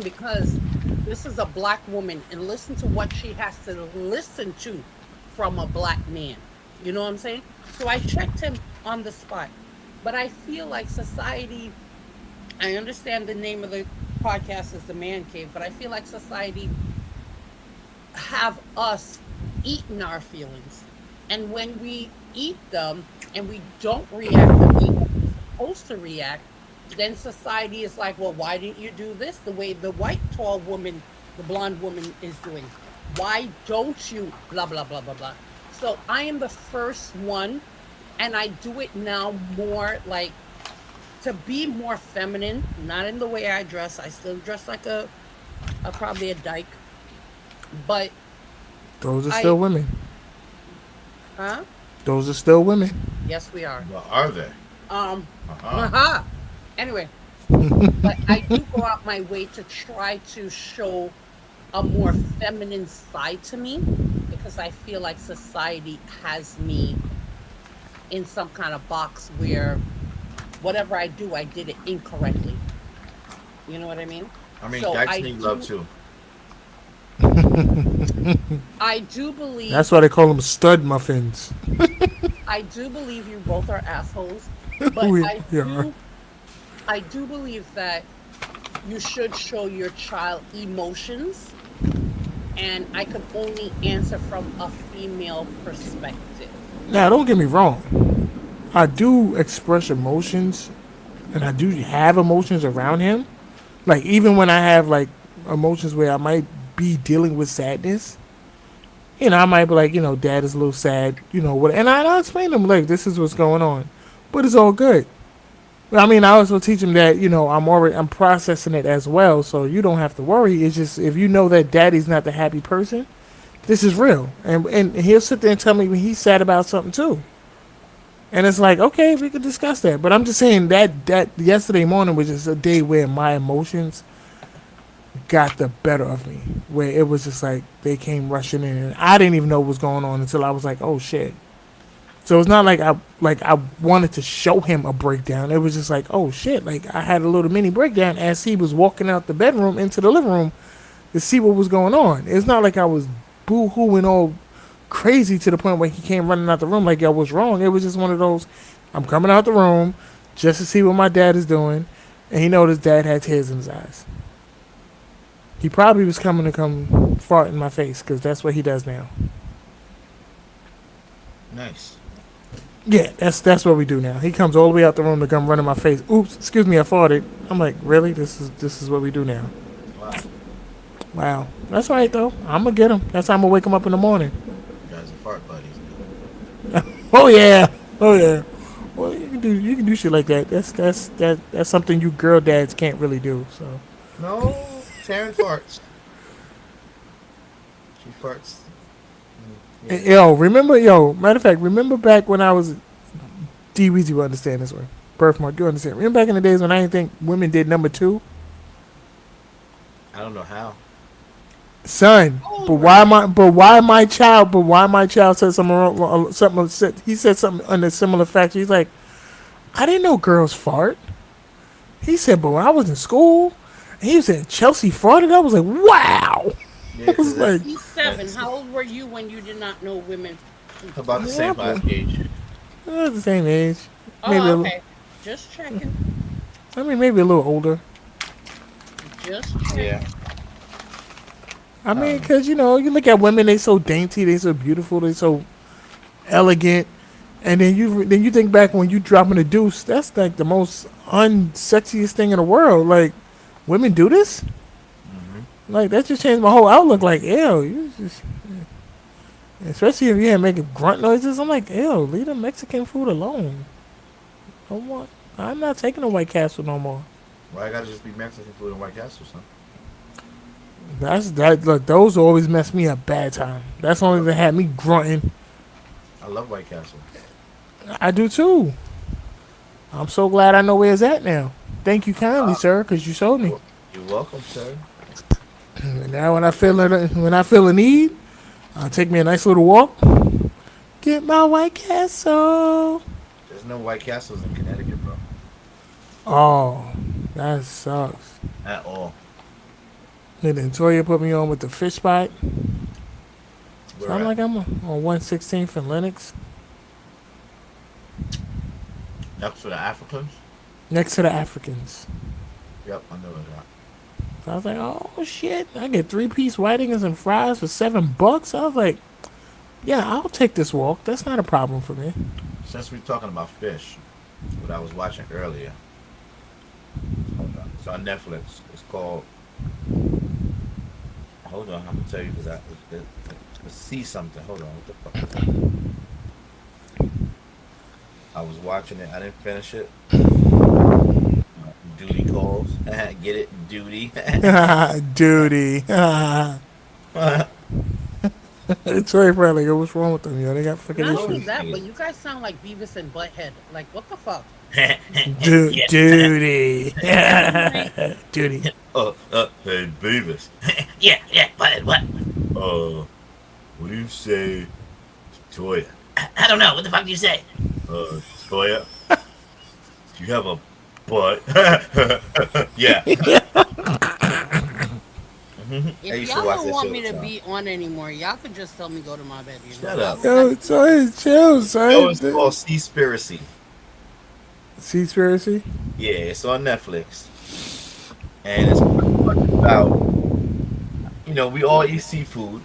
Because this is a black woman, and listen to what she has to listen to from a black man. You know what I'm saying? So I checked him on the spot. But I feel like society, I understand the name of the podcast is The Man Cave, but I feel like society have us eaten our feelings. And when we eat them and we don't react the way that we're supposed to react, then society is like, well, why didn't you do this the way the white tall woman, the blonde woman is doing? Why don't you blah, blah, blah, blah, blah? So I am the first one, and I do it now more like to be more feminine, not in the way I dress. I still dress like a probably a dyke, but Those are still I, women. huh? Those are still women. Yes, we are. Well, are they? Um, Uh-huh. aha. Anyway, but I do go out my way to try to show a more feminine side to me because I feel like society has me in some kind of box where whatever I do, I did it incorrectly. You know what I mean? I mean, So dykes need love too. I do believe, That's why they call them stud muffins. I do believe you both are assholes, but we are. I do believe that you should show your child emotions, and I can only answer from a female perspective. Now, don't get me wrong. I do express emotions, and I do have emotions around him. Like even when I have like emotions where I might be dealing with sadness, I might be like, Dad is a little sad, what, and I'll explain to him like, this is what's going on, but it's all good. But I mean, I also teach him that I'm processing it as well, so you don't have to worry. It's just if you know that Daddy's not the happy person, this is real, and he'll sit there and tell me when he's sad about something too. And it's like, okay, we could discuss that. But I'm just saying that yesterday morning was just a day where my emotions got the better of me. Where it was just like they came rushing in and I didn't even know what was going on until I was like, oh shit. So it's not like I wanted to show him a breakdown. It was just like, oh shit, like I had a little mini breakdown as he was walking out the bedroom into the living room to see what was going on. It's not like I was boo hooing all crazy to the point where he came running out the room like, yo, what's wrong? It was just one of those, I'm coming out the room just to see what my dad is doing. And he noticed Dad had tears in his eyes. He probably was coming to come fart in my face because that's what he does now. Nice. Yeah, that's what we do now. He comes all the way out the room to come run in my face. Oops, excuse me, I farted. I'm like, really? This is what we do now. Wow. Wow, that's all right though. I'm gonna get him. That's how I'm gonna wake him up in the morning. You guys are fart buddies. Oh yeah, oh yeah. Well, you can do shit like that. That's something you girl dads can't really do. So, No, Taryn farts. She farts. Yeah. matter of fact, remember back when I was D Weezy will understand this one. Birfmark, you understand? Remember back in the days when I didn't think women did number two, I don't know how. son. But why my child said something wrong? He said something under similar facts. He's like, I didn't know girls fart. He said, but when I was in school, and he said Chelsea farted. I was like, wow. Yeah, I was 'cause like, He's 7. How old were you when you did not know women? about the Yeah, same but- last age. the same age. Maybe Oh, okay. Just checking. maybe a little older. Just checking. Yeah. I mean, because you look at women, they so dainty, they so beautiful, they so elegant, and then you think back when you dropping a deuce, that's like the most unsexiest thing in the world. Like, women do this? Like, that just changed my whole outlook. Like, ew, you just, especially if you're making grunt noises. I'm like, ew, leave the Mexican food alone. Don't want. I'm not taking a White Castle no more. Why I gotta just be Mexican food and White Castle, son? Look, those always mess me up bad time. That's the only thing that had me grunting. I love White Castle. I do too. I'm so glad I know where it's at now. Thank you kindly, sir, because you showed me. You're welcome, sir. And now when I feel a need, I'll take me a nice little walk. Get my White Castle. There's no White Castles in Connecticut, bro. Oh, that sucks. At all. And then Toya put me on with the fish spot. Where So I'm at? like, I'm on 116th and Lennox, Next to the Africans? next to the Africans. Yep, I know that. So I was like, oh shit, I get 3-piece whitingers and fries for $7. I was like, yeah, I'll take this walk. That's not a problem for me. Since we're talking about fish, what I was watching earlier, it's on Netflix. It's called. Hold on, I'm gonna tell you because I see something. Hold on, what the fuck? Is that? I was watching it. I didn't finish it. Duty calls. Get it? Duty. Duty. Toya probably like, what's wrong with them? They got fucking Not only issues. that, but you guys sound like Beavis and Butthead. Like, what the fuck? Duty. Duty. Hey, Beavis. Yeah, what? What do you say to Toya? I don't know. What the fuck do you say? Toya, do you have a butt? Yeah. I If used to y'all watch don't that want shit me all the to time. be on anymore, y'all could just tell me go to my bed. Shut up. Yo, Toya, chill, son. Oh, it's called Seaspiracy. Seaspiracy? Yeah, it's on Netflix. And it's pretty much about, we all eat seafood.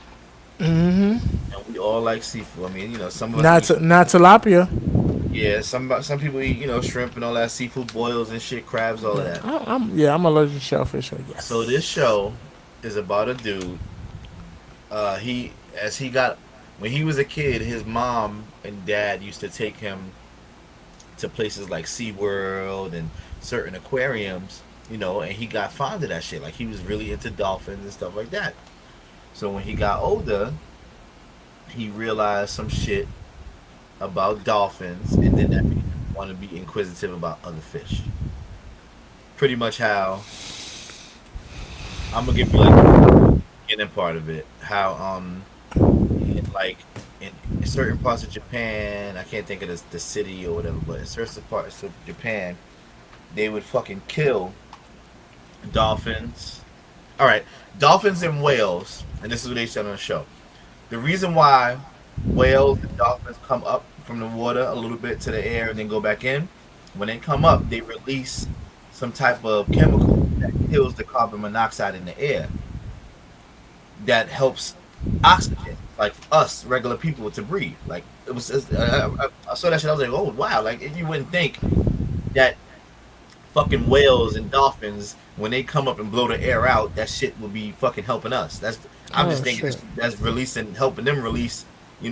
Mm-hmm. And we all like seafood. I mean, some of us Not tilapia. yeah, some people eat, shrimp and all that, seafood boils and shit, crabs, all of that. I'm allergic to shellfish. So yes. So this show is about a dude. When he was a kid, his mom and dad used to take him to places like SeaWorld and certain aquariums, and he got fond of that shit. Like, he was really into dolphins and stuff like that. So when he got older, he realized some shit about dolphins, and then that made him want to be inquisitive about other fish. Pretty much how I'm gonna give you like the beginning part of it. How in certain parts of Japan, I can't think of the city or whatever, but in certain parts of Japan, they would fucking kill dolphins. All right, dolphins and whales, and this is what they said on the show. The reason why whales and dolphins come up from the water a little bit to the air and then go back in, when they come up, they release some type of chemical that kills the carbon monoxide in the air. That helps oxygen like us regular people to breathe. Like it was, I saw that shit. I was like, oh wow! Like you wouldn't think that fucking whales and dolphins when they come up and blow the air out, that shit will be fucking helping us. I'm just Oh thinking shit. that's releasing, helping them release,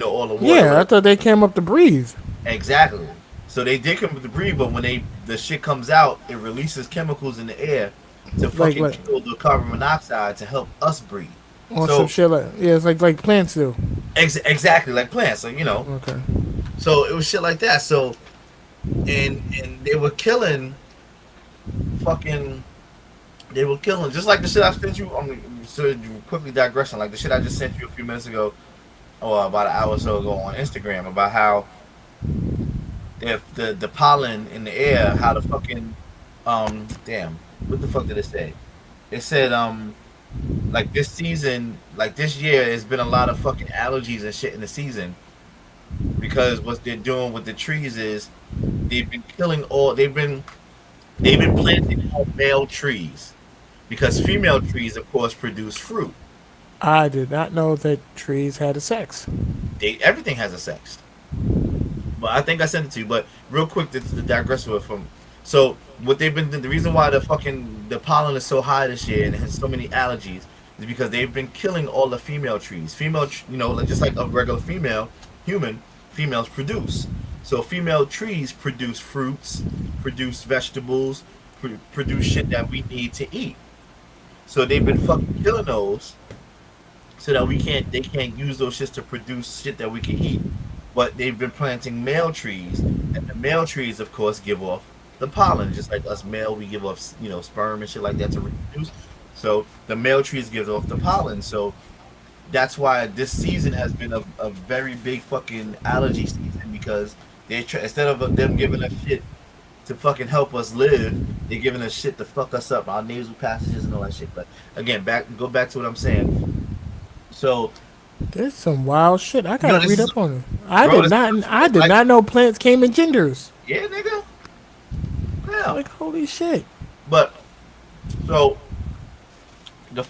all the water. Yeah, I thought they came up to breathe. Exactly. So they did come up to breathe, but when the shit comes out, it releases chemicals in the air to fucking Like kill the carbon monoxide to help us breathe. on some So shit like yeah, it's like plants do. exactly like plants, like Okay. So it was shit like that. So and they were killing fucking they were killing just like the shit I sent you. So you quickly digressing, like the shit I just sent you a few minutes ago, or about an hour or so ago on Instagram about how if the pollen in the air, how the fucking damn, what the fuck did it say? It said like this season, like this year, there's been a lot of fucking allergies and shit in the season because what they're doing with the trees is they've been killing all they've been planting all male trees because female trees, of course, produce fruit. I did not know that trees had a sex. Everything has a sex. But I think I sent it to you. But real quick, to digress with from. So what they've been the reason why the pollen is so high this year and it has so many allergies is because they've been killing all the female trees. Like just like a regular human, females produce. So female trees produce fruits, produce vegetables, produce shit that we need to eat. So they've been fucking killing those so that they can't use those shits to produce shit that we can eat. But they've been planting male trees, and the male trees, of course, give off the pollen, just like us male, we give off sperm and shit like that to reproduce. So the male trees give off the pollen. So that's why this season has been a very big fucking allergy season because instead of them giving us shit to fucking help us live, they're giving us shit to fuck us up, our nasal passages and all that shit. But again, go back to what I'm saying. So There's some wild shit. I yo, gotta this read is up on it. I bro, did not. I did like not know plants came in genders. yeah, nigga, yeah. Like holy shit. But so the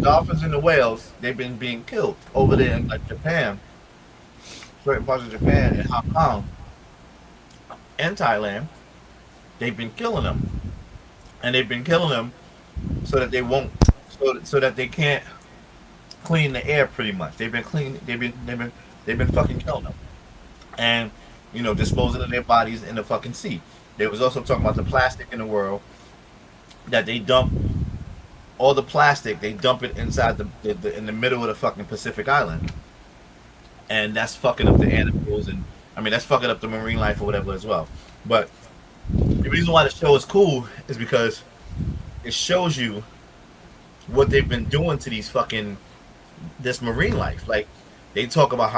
dolphins and the whales, they've been being killed over there in like Japan, certain parts of Japan and Hong Kong and Thailand. They've been killing them, and they've been killing them so that they won't, so that they can't clean the air. Pretty much, they've been clean. They've been fucking killing them, and disposing of their bodies in the fucking sea. They was also talking about the plastic in the world that they dump all the plastic. They dump it inside in the middle of the fucking Pacific Island, and that's fucking up the animals, and I mean that's fucking up the marine life or whatever as well. But the reason why the show is cool is because it shows you what they've been doing to this marine life. Like they talk about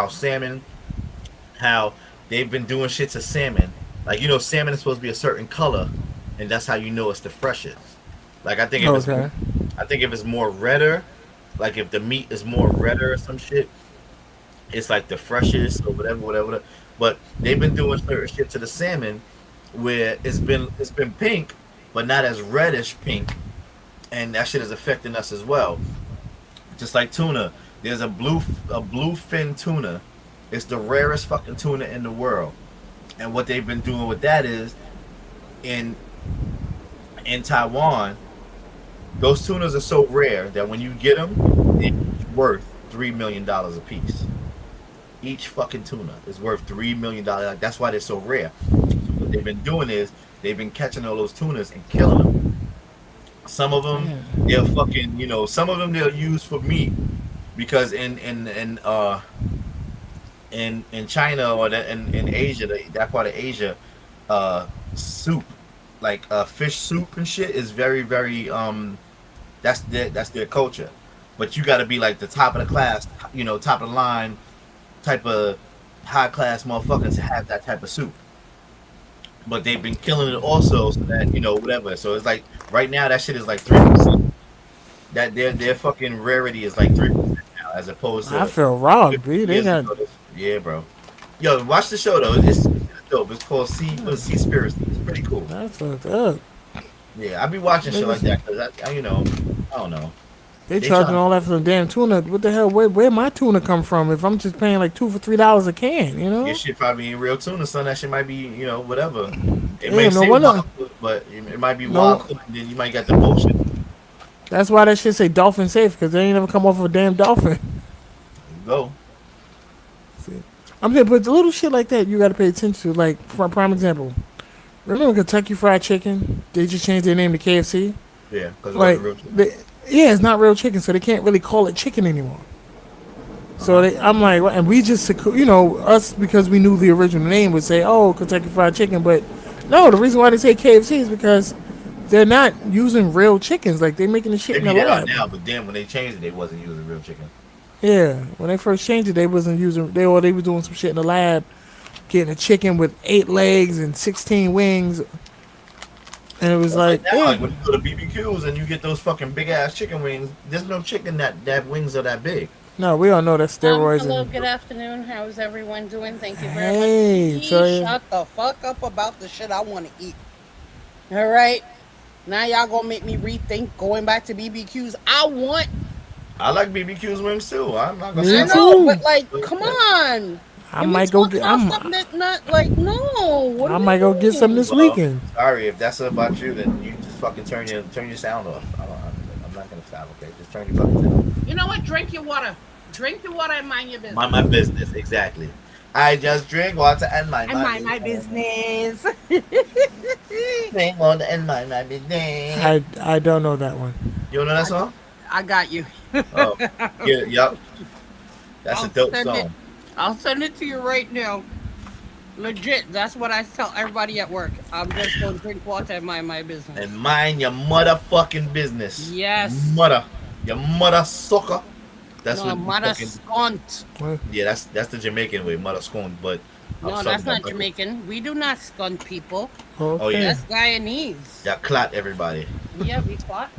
how they've been doing shit to salmon. Like salmon is supposed to be a certain color, and that's how you know it's the freshest. Like I think if it's more redder, like if the meat is more redder or some shit, it's like the freshest or whatever. But they've been doing certain shit to the salmon where it's been pink, but not as reddish pink, and that shit is affecting us as well. Just like tuna, there's a blue fin tuna. It's the rarest fucking tuna in the world, and what they've been doing with that is in Taiwan, those tunas are so rare that when you get them, they're worth $3 million a piece. Each fucking tuna is worth $3 million. Like, that's why they're so rare. So what they've been doing is they've been catching all those tunas and killing them. Some of them they'll fucking some of them they'll use for meat because in China or in Asia, that part of Asia, soup like fish soup and shit is very very that's their culture. But you got to be like the top of the class, top of the line type of high class motherfucker to have that type of soup. But they've been killing it also, so that whatever. So it's like right now that shit is like 3%. That their fucking rarity is like 3% now, as opposed to. I feel robbed, B. They got. Yeah, bro. Yo, watch the show though. It's dope. It's called Seaspiracy. It's pretty cool. That's what's up. Yeah, I be watching shit like that because I don't know. They They charging trying. all that for the damn tuna. What the hell? Where my tuna come from? If I'm just paying like $2 for $3 a can, you Your know? shit probably ain't real tuna, son. That shit might be, whatever. It may Damn, no say wonder. wild food, but it might be wild No, food, and then you might get the bullshit. that's why that shit say dolphin safe because they ain't never come off of a damn dolphin. You go. See, I'm saying, but the little shit like that you got to pay attention to. Like for a prime example, remember Kentucky Fried Chicken? They just changed their name to KFC. Yeah, because it Like, wasn't real chicken. yeah, it's not real chicken, so they can't really call it chicken anymore. So I'm like, and we just, us because we knew the original name would say, oh, Kentucky Fried Chicken, but no, the reason why they say KFC is because they're not using real chickens. Like they're making the shit in the Maybe they are lab. now, but then when they changed it, they wasn't using real chicken. Yeah, when they first changed it, they wasn't using. They were doing some shit in the lab, getting a chicken with 8 legs and 16 wings, and it was Well, like, now, yeah, like when you go to BBQs and you get those fucking big ass chicken wings, there's no chicken that wings are that big. no, we all know that's steroids. Hello, And good afternoon. How's everyone doing? Thank you very Hey, much. tell you- Shut the fuck up about the shit I want to eat. All right? Now y'all gonna make me rethink going back to BBQs. I like BBQ's wings too. I'm not gonna Me say I I'm know, too. but like, come on. I Can we might go talk get. about something that's not like, no. What I are we might go get some doing? this Well, weekend. sorry if that's about you. Then you just fucking turn your sound off. I'm not gonna stop. Okay, just turn your fucking sound off. You know what? Drink your water. Drink your water and mind your business. Mind my business, exactly. I just drink water and mind my business. Drink water and mind my business. I don't know that one. You don't know that song? I got you. Oh, yeah, yup. That's a dope song. I'll send it to you right now. Legit, that's what I tell everybody at work. I'm just going to drink water and mind my business. And mind your motherfucking business. Yes. Your mother sucker. That's No, what mother fucking, scunt. yeah, that's the Jamaican way, mother scone. But I'm No, sorry that's about not my- Jamaican. We do not scunt people. Okay. Oh, yeah. That's Guyanese. Yeah, clot everybody. Yeah, we clot.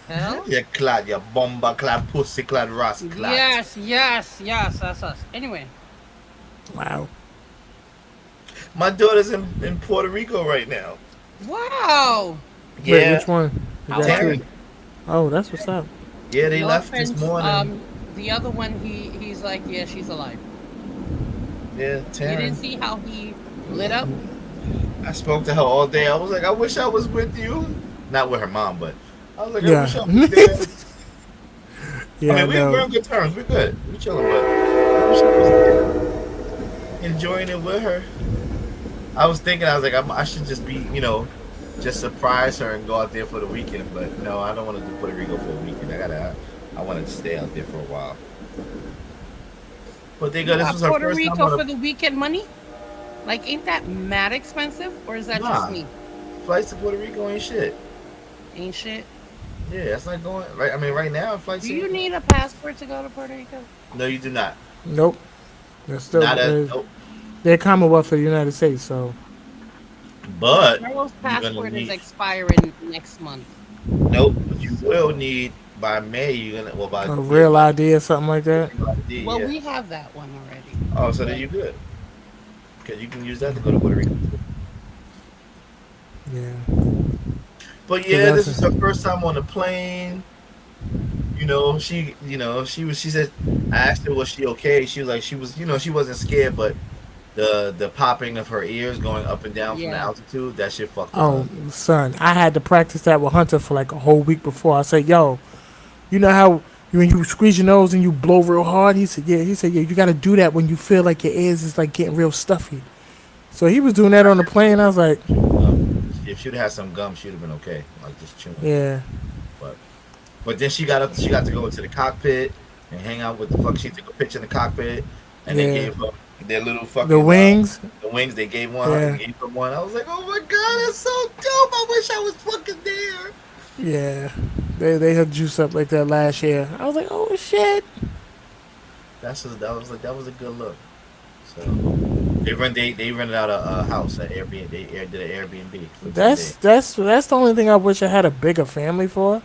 Hell? Yeah, clot, yeah, bomba clot, pussy clot, ras clot. Yes, that's us. Anyway, Wow. My daughter's in Puerto Rico right now. wow. Wait, which one? You How got are two. Oh, that's what's up. Yeah, they No left offense, this morning. the other one, he's like, yeah, she's alive. Yeah, You Taryn. didn't see how he lit up? I spoke to her all day. I was like, I wish I was with you. Not with her mom, but I was like, I Yeah. wish I was there. Yeah, I mean, we're on good terms. We're good. We're chilling, but I wish I was there. Enjoying it with her. I was thinking, I was like, I should just be, just surprise her and go out there for the weekend. But no, I don't want to do Puerto Rico for a weekend. I want to stay out there for a while. But they go. This was her Puerto first Rico time on for the weekend money? Like, ain't that mad expensive? Or is that Nah. just me? flights to Puerto Rico ain't shit. Ain't shit. Yeah, that's not going right. I mean, right now flights. Do you need a passport to go to Puerto Rico? No, you do not. Nope. They're still Not they're, as. Nope. they're Commonwealth of the United States, so But Carol's gonna passport is need- expiring next month. nope. What you will need by May. You're gonna by a real ID or something like that. ID, Well, yeah. we have that one already. Oh, so then you good. Because you can use that to go to Puerto Rico. Yeah. But Yeah, yeah, this that's is her first time on the plane. She said, I asked her, was she okay? She was like, she wasn't scared, but the popping of her ears going up and down from the Yeah. altitude, that shit fucked her Oh, up. son, I had to practice that with Hunter for like a whole week before. I said, yo, you know how when you squeeze your nose and you blow real hard? He said, yeah. He said, yeah, you got to do that when you feel like your ears is like getting real stuffy. So he was doing that on the plane. I was like, If she'd had some gum, she'd have been okay. Like just chewing. yeah. But then she got to go into the cockpit and hang out with she took a picture in the cockpit and they Yeah. gave her their little fucking The wings. the wings. They gave one. Yeah. They gave her one. I was like, oh my god, that's so dope. I wish I was fucking there. Yeah. They had juice up like that last year. I was like, oh shit. That was a good look. So they rented out a house at Airbnb. They did an Airbnb. For 10 days. That's the only thing I wish I had a bigger family for.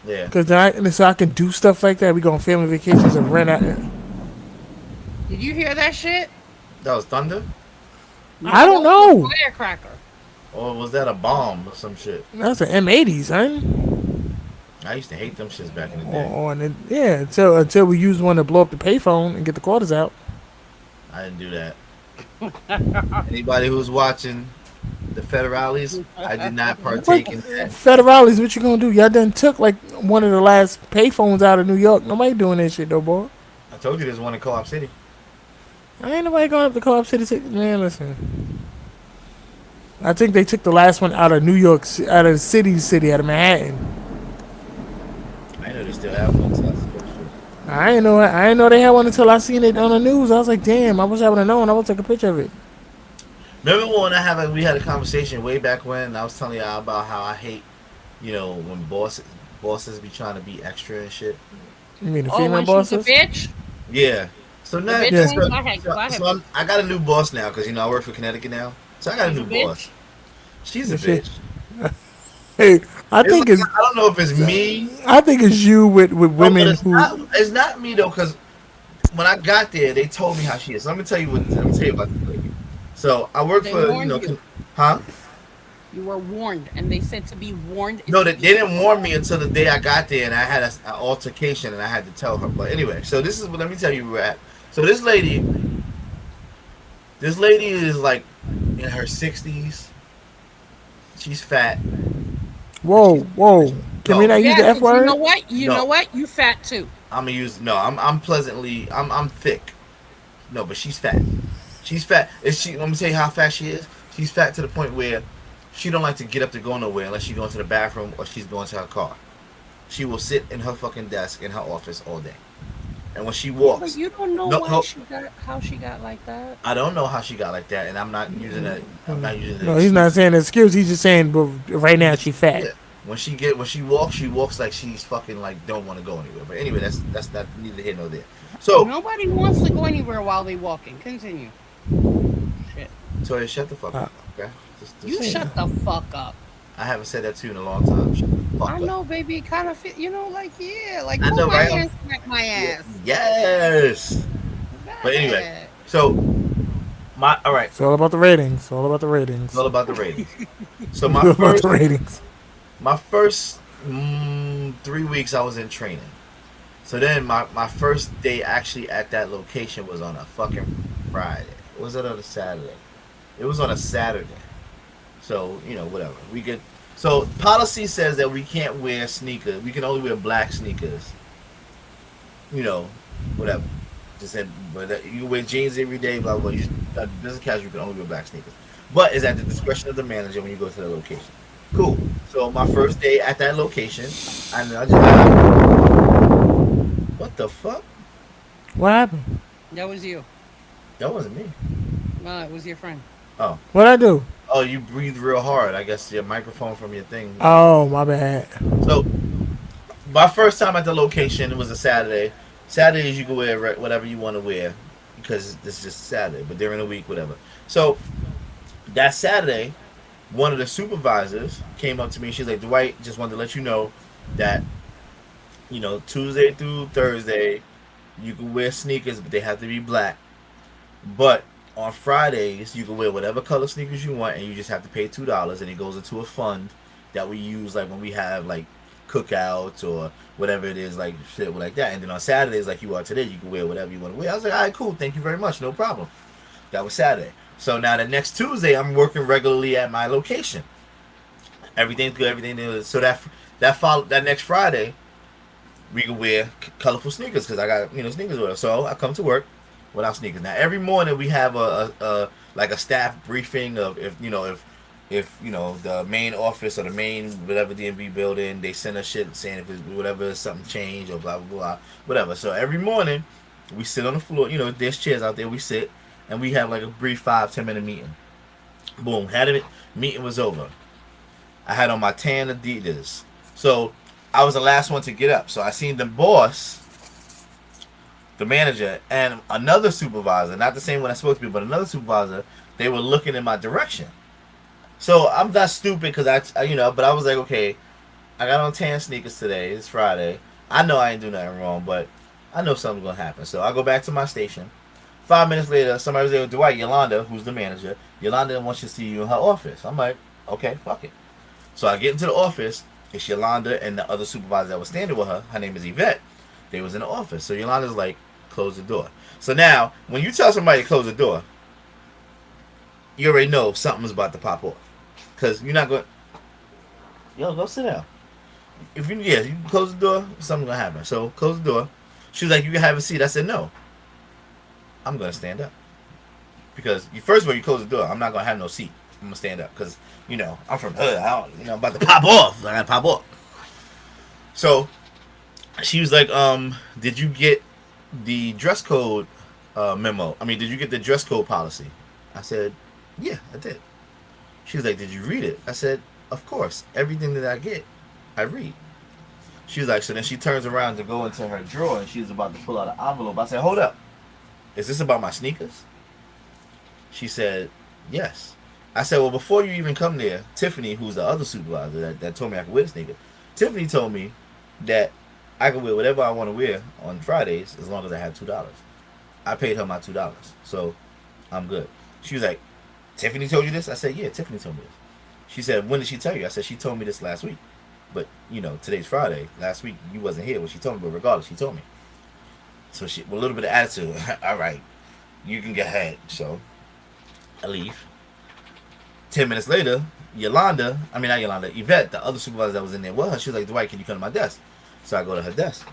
Yeah. Cause so I can do stuff like that. We go on family vacations and rent out. Did you hear that shit? That was thunder, I don't know. Firecracker. or was that a bomb or some shit? That's an M80, son. I used to hate them shits back in the day. On it, yeah, until we used one to blow up the payphone and get the quarters out. I didn't do that. Anybody who's watching the Federales, I did not What partake in that. federales? What you gonna do? Y'all done took like one of the last payphones out of New York. Nobody doing that shit though, boy. I told you there's one in Co-op City. I ain't nobody going up to Co-op City. Man, listen. I think they took the last one out of New York, out of city, out of Manhattan. I know they still have one. So that's true. I ain't know they had one until I seen it on the news. I was like, damn, I wish I would have known. I would take a picture of it. Remember when we had a conversation way back when and I was telling y'all about how I hate, when bosses be trying to be extra and shit. You mean the Oh, female when she's a bosses? bitch. Yeah. So now, bitch Yeah. one? Go ahead, go ahead. I got a new boss now because I work for Connecticut now. So I got a She's new a bitch? boss. She's a Is she? bitch. Hey, I think I don't know if it's me. it's you with women No, who. it's not me though, because when I got there, they told me how she is. So let me tell you about this lady. So I work They for warned you. huh? You were warned, and they said to be warned. No, they didn't warn me until the day I got there, and I had an altercation, and I had to tell her. But anyway, so this is what let me tell you where we're at. So this lady is like in her 60s. She's fat. Whoa. Can we not use the Yeah, F 'cause word? you know what? You No. know what? You fat too. I'm thick. No, but she's fat. She's fat. Let me tell you how fat she is. She's fat to the point where she don't like to get up to go nowhere unless she's going to the bathroom or she's going to her car. She will sit in her fucking desk in her office all day. And when she walks, But you don't know how she got like that. I don't know how she got like that, and I'm not using that. I'm not using that. No, he's not saying an excuse. He's just saying, but right now she fat. Yeah. When she walks like she's fucking like don't want to go anywhere. But anyway, that's not neither here nor there. So Nobody wants to go anywhere while they walking. Continue. Shit. Toya, shut the fuck up. Okay. You shut the fuck up. I haven't said that to you in a long time. Shut the fuck I up. know, baby. It kind of fit. Like I pull know, my right? hand, smack my ass. Yes. But anyway, so all right. It's all about the ratings. It's all about the ratings. It's all about the ratings. So It's all about the ratings. my first 3 weeks I was in training. So then my first day actually at that location was on a fucking Friday. Or was it on a Saturday? It was on a Saturday. So, whatever. So policy says that we can't wear sneakers. We can only wear black sneakers. Whatever. Just said, but you can wear jeans every day, blah, blah, blah. Business casual, you can only wear black sneakers. But it's at the discretion of the manager when you go to the location. Cool. So my first day at that location, I what the fuck? What happened? That was you. That wasn't me. No, it was your friend. Oh. What'd I do? Oh, you breathed real hard. I guess your microphone from your thing. Oh, my bad. So, my first time at the location, it was a Saturday. Saturdays you can wear whatever you want to wear because this is just Saturday, but during the week, whatever. So, that Saturday, one of the supervisors came up to me. She's like, Dwight, just wanted to let you know that, Tuesday through Thursday, you can wear sneakers, but they have to be black. But on Fridays, you can wear whatever color sneakers you want, and you just have to pay $2, and it goes into a fund that we use, like when we have like cookouts or whatever it is, like shit like that. And then on Saturdays, like you are today, you can wear whatever you want to wear. I was like, all right, cool, thank you very much, no problem. That was Saturday. So now the next Tuesday, I'm working regularly at my location. Everything's good, everything is. So that next Friday, we can wear colorful sneakers because I got sneakers with us. So I come to work without sneakers. Now every morning we have a staff briefing of if the main office or the main whatever DMV building, they send us shit saying if it's whatever something changed or blah blah blah whatever. So every morning we sit on the floor. There's chairs out there. We sit and we have like a brief 5-10 minute meeting. Boom, had it. Meeting was over. I had on my tan Adidas. So I was the last one to get up. So I seen the boss, the manager, and another supervisor, not the same one I spoke to, but another supervisor, they were looking in my direction. So I'm not stupid because but I was like, okay, I got on tan sneakers today. It's Friday. I know I ain't do nothing wrong, but I know something's going to happen. So I go back to my station. 5 minutes later, somebody was there with Dwight, Yolanda, who's the manager. Yolanda wants to see you in her office. I'm like, okay, fuck it. So I get into the office. It's Yolanda and the other supervisor that was standing with her. Her name is Yvette. They was in the office. So Yolanda's like, close the door. So now, when you tell somebody to close the door, you already know something's about to pop off. Because you're not going, yo, go sit down. If you, yeah, you close the door, something's going to happen. So close the door. She was like, you can have a seat. I said, no. I'm going to stand up. Because first of all, you close the door. I'm not going to have no seat. I'm going to stand up. Because, I'm from hood. I'm about to pop off. I got to pop off. So she was like, did you get the dress code memo? I mean, did you get the dress code policy? I said, yeah, I did. She was like, did you read it? I said, of course. Everything that I get, I read. She was like, so then she turns around to go into her drawer and she's about to pull out an envelope. I said, hold up. Is this about my sneakers? She said, yes. I said, well, before you even come there, Tiffany, who's the other supervisor that told me I could wear the sneaker, Tiffany told me that I can wear whatever I want to wear on Fridays as long as I have $2. I paid her my $2. So I'm good. She was like, Tiffany told you this? I said, yeah, Tiffany told me this. She said, when did she tell you? I said, she told me this last week. But, today's Friday. Last week, you wasn't here when she told me. But regardless, she told me. So she, with a little bit of attitude, all right, you can get ahead. So I leave. 10 minutes later, Yvette, the other supervisor that was in there with her, she was like, Dwight, can you come to my desk? So I go to her desk.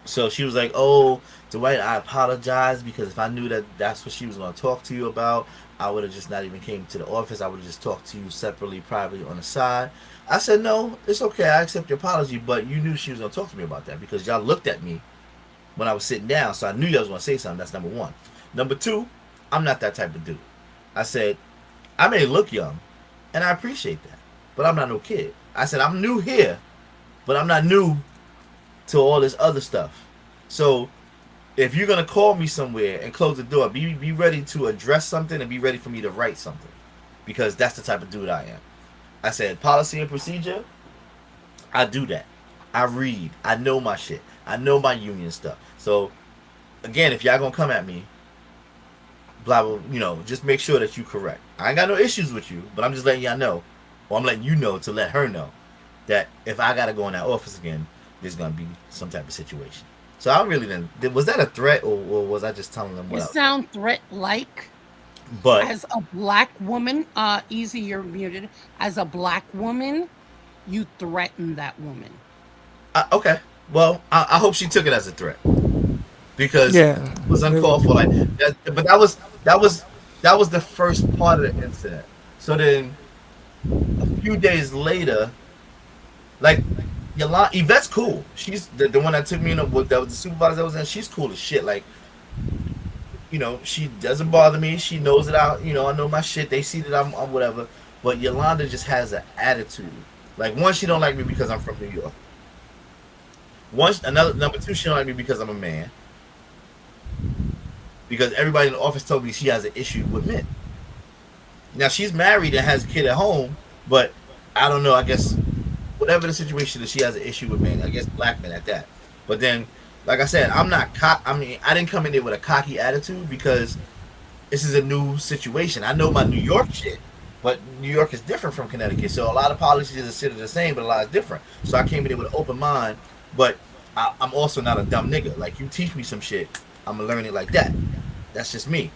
So she was like, oh, Dwight, I apologize because if I knew that that's what she was going to talk to you about, I would have just not even came to the office. I would have just talked to you separately, privately on the side. I said, no, it's okay. I accept your apology, but you knew she was going to talk to me about that because y'all looked at me when I was sitting down, so I knew y'all was going to say something. That's number one. Number two, I'm not that type of dude. I said, I may look young, and I appreciate that, but I'm not no kid. I said, I'm new here, but I'm not new to all this other stuff. So if you're going to call me somewhere and close the door, be ready to address something and be ready for me to write something because that's the type of dude I am. I said, policy and procedure, I do that. I read. I know my shit. I know my union stuff. So, again, if y'all going to come at me, blah, blah, just make sure that you correct. I ain't got no issues with you, but I'm just letting y'all know, or I'm letting you know to let her know that if I got to go in that office again, there's going to be some type of situation. So I really didn't. Was that a threat, or was I just telling them what? You sound threat-like. But as a black woman, Easy, you're muted. As a black woman, you threatened that woman. Okay. Well, I hope she took it as a threat because it was uncalled for. Like that, but that was the first part of the incident. So then, a few days later, like. Yvette's cool. She's the one that took me in. That was the supervisor that was in. She's cool as shit. Like, she doesn't bother me. She knows that I know my shit. They see that I'm whatever. But Yolanda just has an attitude. Like, one, she don't like me because I'm from New York. Number two, she don't like me because I'm a man. Because everybody in the office told me she has an issue with men. Now she's married and has a kid at home, but I don't know. I guess. Whatever the situation is, she has an issue with men. I guess black men at that. But then, like I said, I didn't come in there with a cocky attitude because this is a new situation. I know my New York shit, but New York is different from Connecticut. So a lot of policies are considered the same, but a lot is different. So I came in there with an open mind, but I'm also not a dumb nigga. Like, you teach me some shit, I'm gonna learn it like that. That's just me.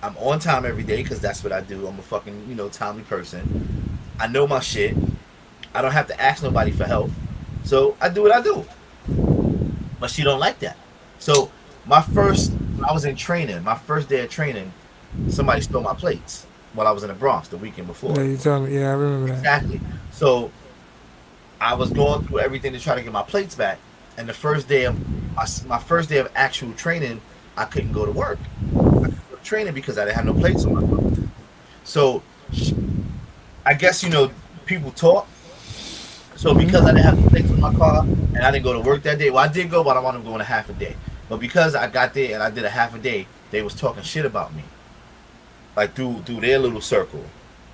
I'm on time every day because that's what I do. I'm a fucking, timely person. I know my shit. I don't have to ask nobody for help. So I do what I do. But she don't like that. So when I was in training, my first day of training, somebody stole my plates while I was in the Bronx the weekend before. Yeah, you told me. Yeah, I remember that. Exactly. So I was going through everything to try to get my plates back. And the first day of my first day of actual training, I couldn't go to work. I couldn't go to training because I didn't have no plates on my car. So I guess, people talk. So because I didn't have the plates on my car and I didn't go to work that day, well, I did go, but I wanted to go in a half a day. But because I got there and I did a half a day, they was talking shit about me, like through their little circle.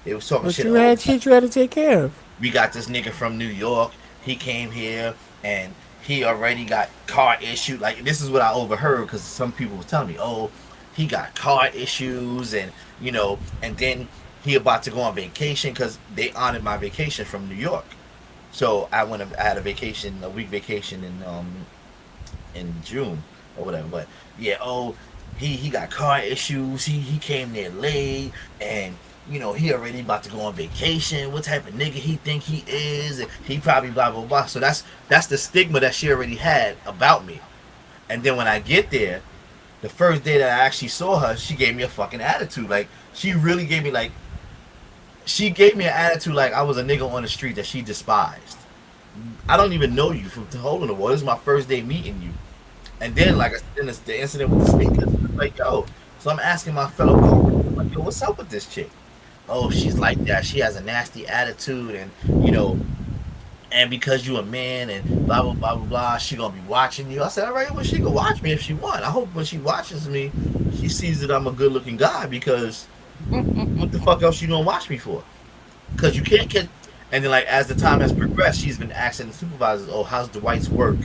They was talking shit. You had shit you had to take care of. We got this nigga from New York. He came here and he already got car issues. Like, this is what I overheard because some people was telling me, oh, he got car issues and and then he about to go on vacation because they honored my vacation from New York. So I I had a week vacation in June or whatever. But yeah, oh, he got car issues. He came there late, and he already about to go on vacation. What type of nigga he think he is? And he probably blah blah blah. So that's the stigma that she already had about me. And then when I get there, the first day that I actually saw her, she gave me a fucking attitude. Like she really gave me she gave me an attitude like I was a nigga on the street that she despised. I don't even know you from hole in the wall. This is my first day meeting you. And then, like, then the incident with the sneakers, like, yo. So I'm asking my fellow coworkers, like, yo, what's up with this chick? Oh, she's like that. She has a nasty attitude, and and because you a man, and blah blah blah blah blah, she gonna be watching you. I said, all right, well, she can watch me if she want. I hope when she watches me, she sees that I'm a good looking guy. Because what the fuck else you gonna watch me for? Because you can't get. And then, like, as the time has progressed, she's been asking the supervisors, oh, how's Dwight's work?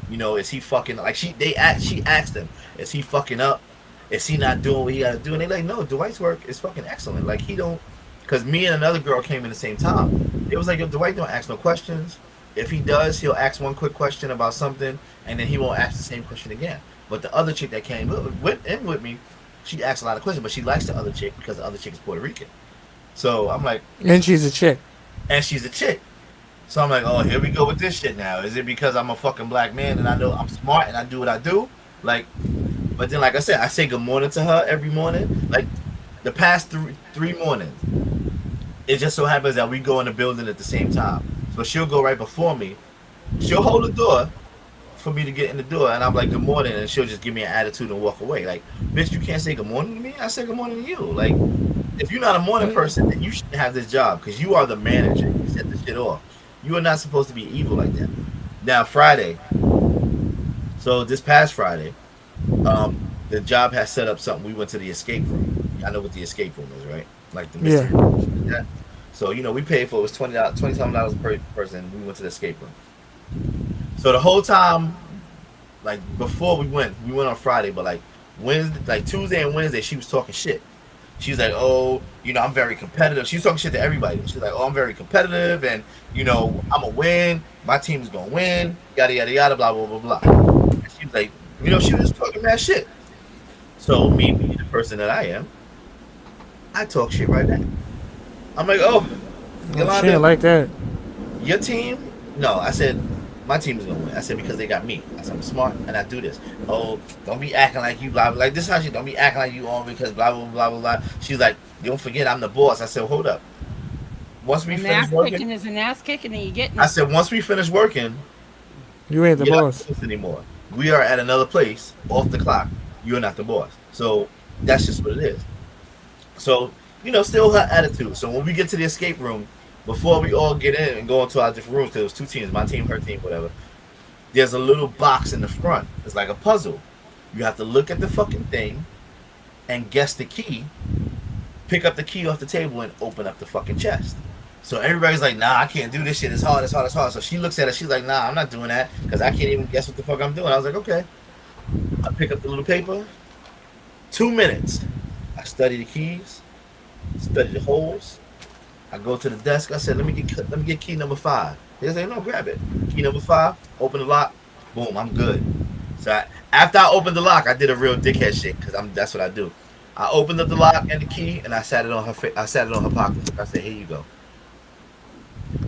Is he fucking like she asked him, is he fucking up? Is he not doing what he gotta do? And they like, no, Dwight's work is fucking excellent. Like he don't, because me and another girl came in the same time. It was like, if Dwight don't ask no questions, if he does, he'll ask one quick question about something, and then he won't ask the same question again. But the other chick that came with me, she asked a lot of questions, but she likes the other chick because the other chick is Puerto Rican. So I'm like, And she's a chick. and she's a chick. So I'm like, oh, here we go with this shit now. Is it because I'm a fucking black man and I know I'm smart and I do what I do? Like, but then, like I said, I say good morning to her every morning. Like, the past three mornings, it just so happens that we go in the building at the same time. So she'll go right before me. She'll hold the door for me to get in the door, and I'm like, good morning, and she'll just give me an attitude and walk away. Like, bitch, you can't say good morning to me? I say good morning to you. Like, if you're not a morning person, then you shouldn't have this job because you are the manager. You set the shit off. You are not supposed to be evil like that. Now, Friday. So this past Friday, the job has set up something. We went to the escape room. I know what the escape room is, right? Like the mystery room. Like that. So we paid for it. It was $20 per person. We went to the escape room. So the whole time, like before we went on Friday, but like Wednesday, like Tuesday and Wednesday, she was talking shit. She's like, oh, I'm very competitive. She's talking shit to everybody. She's like, oh, I'm very competitive, and I'm gonna win. My team's gonna win. Yada yada yada, blah blah blah blah. And she's like, she was just talking that shit. So me being the person that I am, I talk shit right back. I'm like, oh, Shit like that. your team? No, I said my team is gonna win. I said because they got me. I said I'm smart and I do this. Oh, don't be acting like you blah blah. Like this is how she don't be acting like you on because blah blah blah blah blah. She's like, don't forget I'm the boss. I said, hold up. Once we finish working, is an ass kicking, and you getting. I said once we finish working, You ain't the you're not boss. the boss anymore. We are at another place off the clock. You're not the boss. So that's just what it is. So still her attitude. So when we get to the escape room, before we all get in and go into our different rooms, because it was two teams, my team, her team, whatever. There's a little box in the front. It's like a puzzle. You have to look at the fucking thing and guess the key. Pick up the key off the table and open up the fucking chest. So everybody's like, nah, I can't do this shit. It's hard, it's hard, it's hard. So she looks at it. She's like, nah, I'm not doing that because I can't even guess what the fuck I'm doing. I was like, okay. I pick up the little paper. 2 minutes. I study the keys, study the holes. I go to the desk. I said, let me get key number 5. They say, no, grab it. Key number 5. Open the lock. Boom, I'm good. So after I opened the lock, I did a real dickhead shit because that's what I do. I opened up the lock and the key, and I sat it on her. I sat it on her pocket. I said, here you go.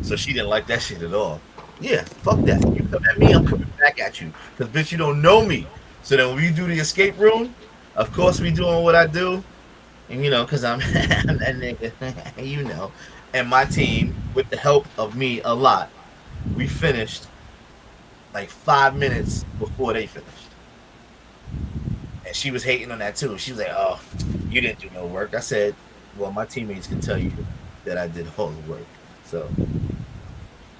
So she didn't like that shit at all. Yeah, fuck that. You come at me, I'm coming back at you. Because, bitch, you don't know me. So then when we do the escape room, of course we doing what I do. And, because I'm that nigga, And my team, with the help of me a lot, we finished like 5 minutes before they finished. And she was hating on that too. She was like, oh, you didn't do no work. I said, well, my teammates can tell you that I did all the work. So.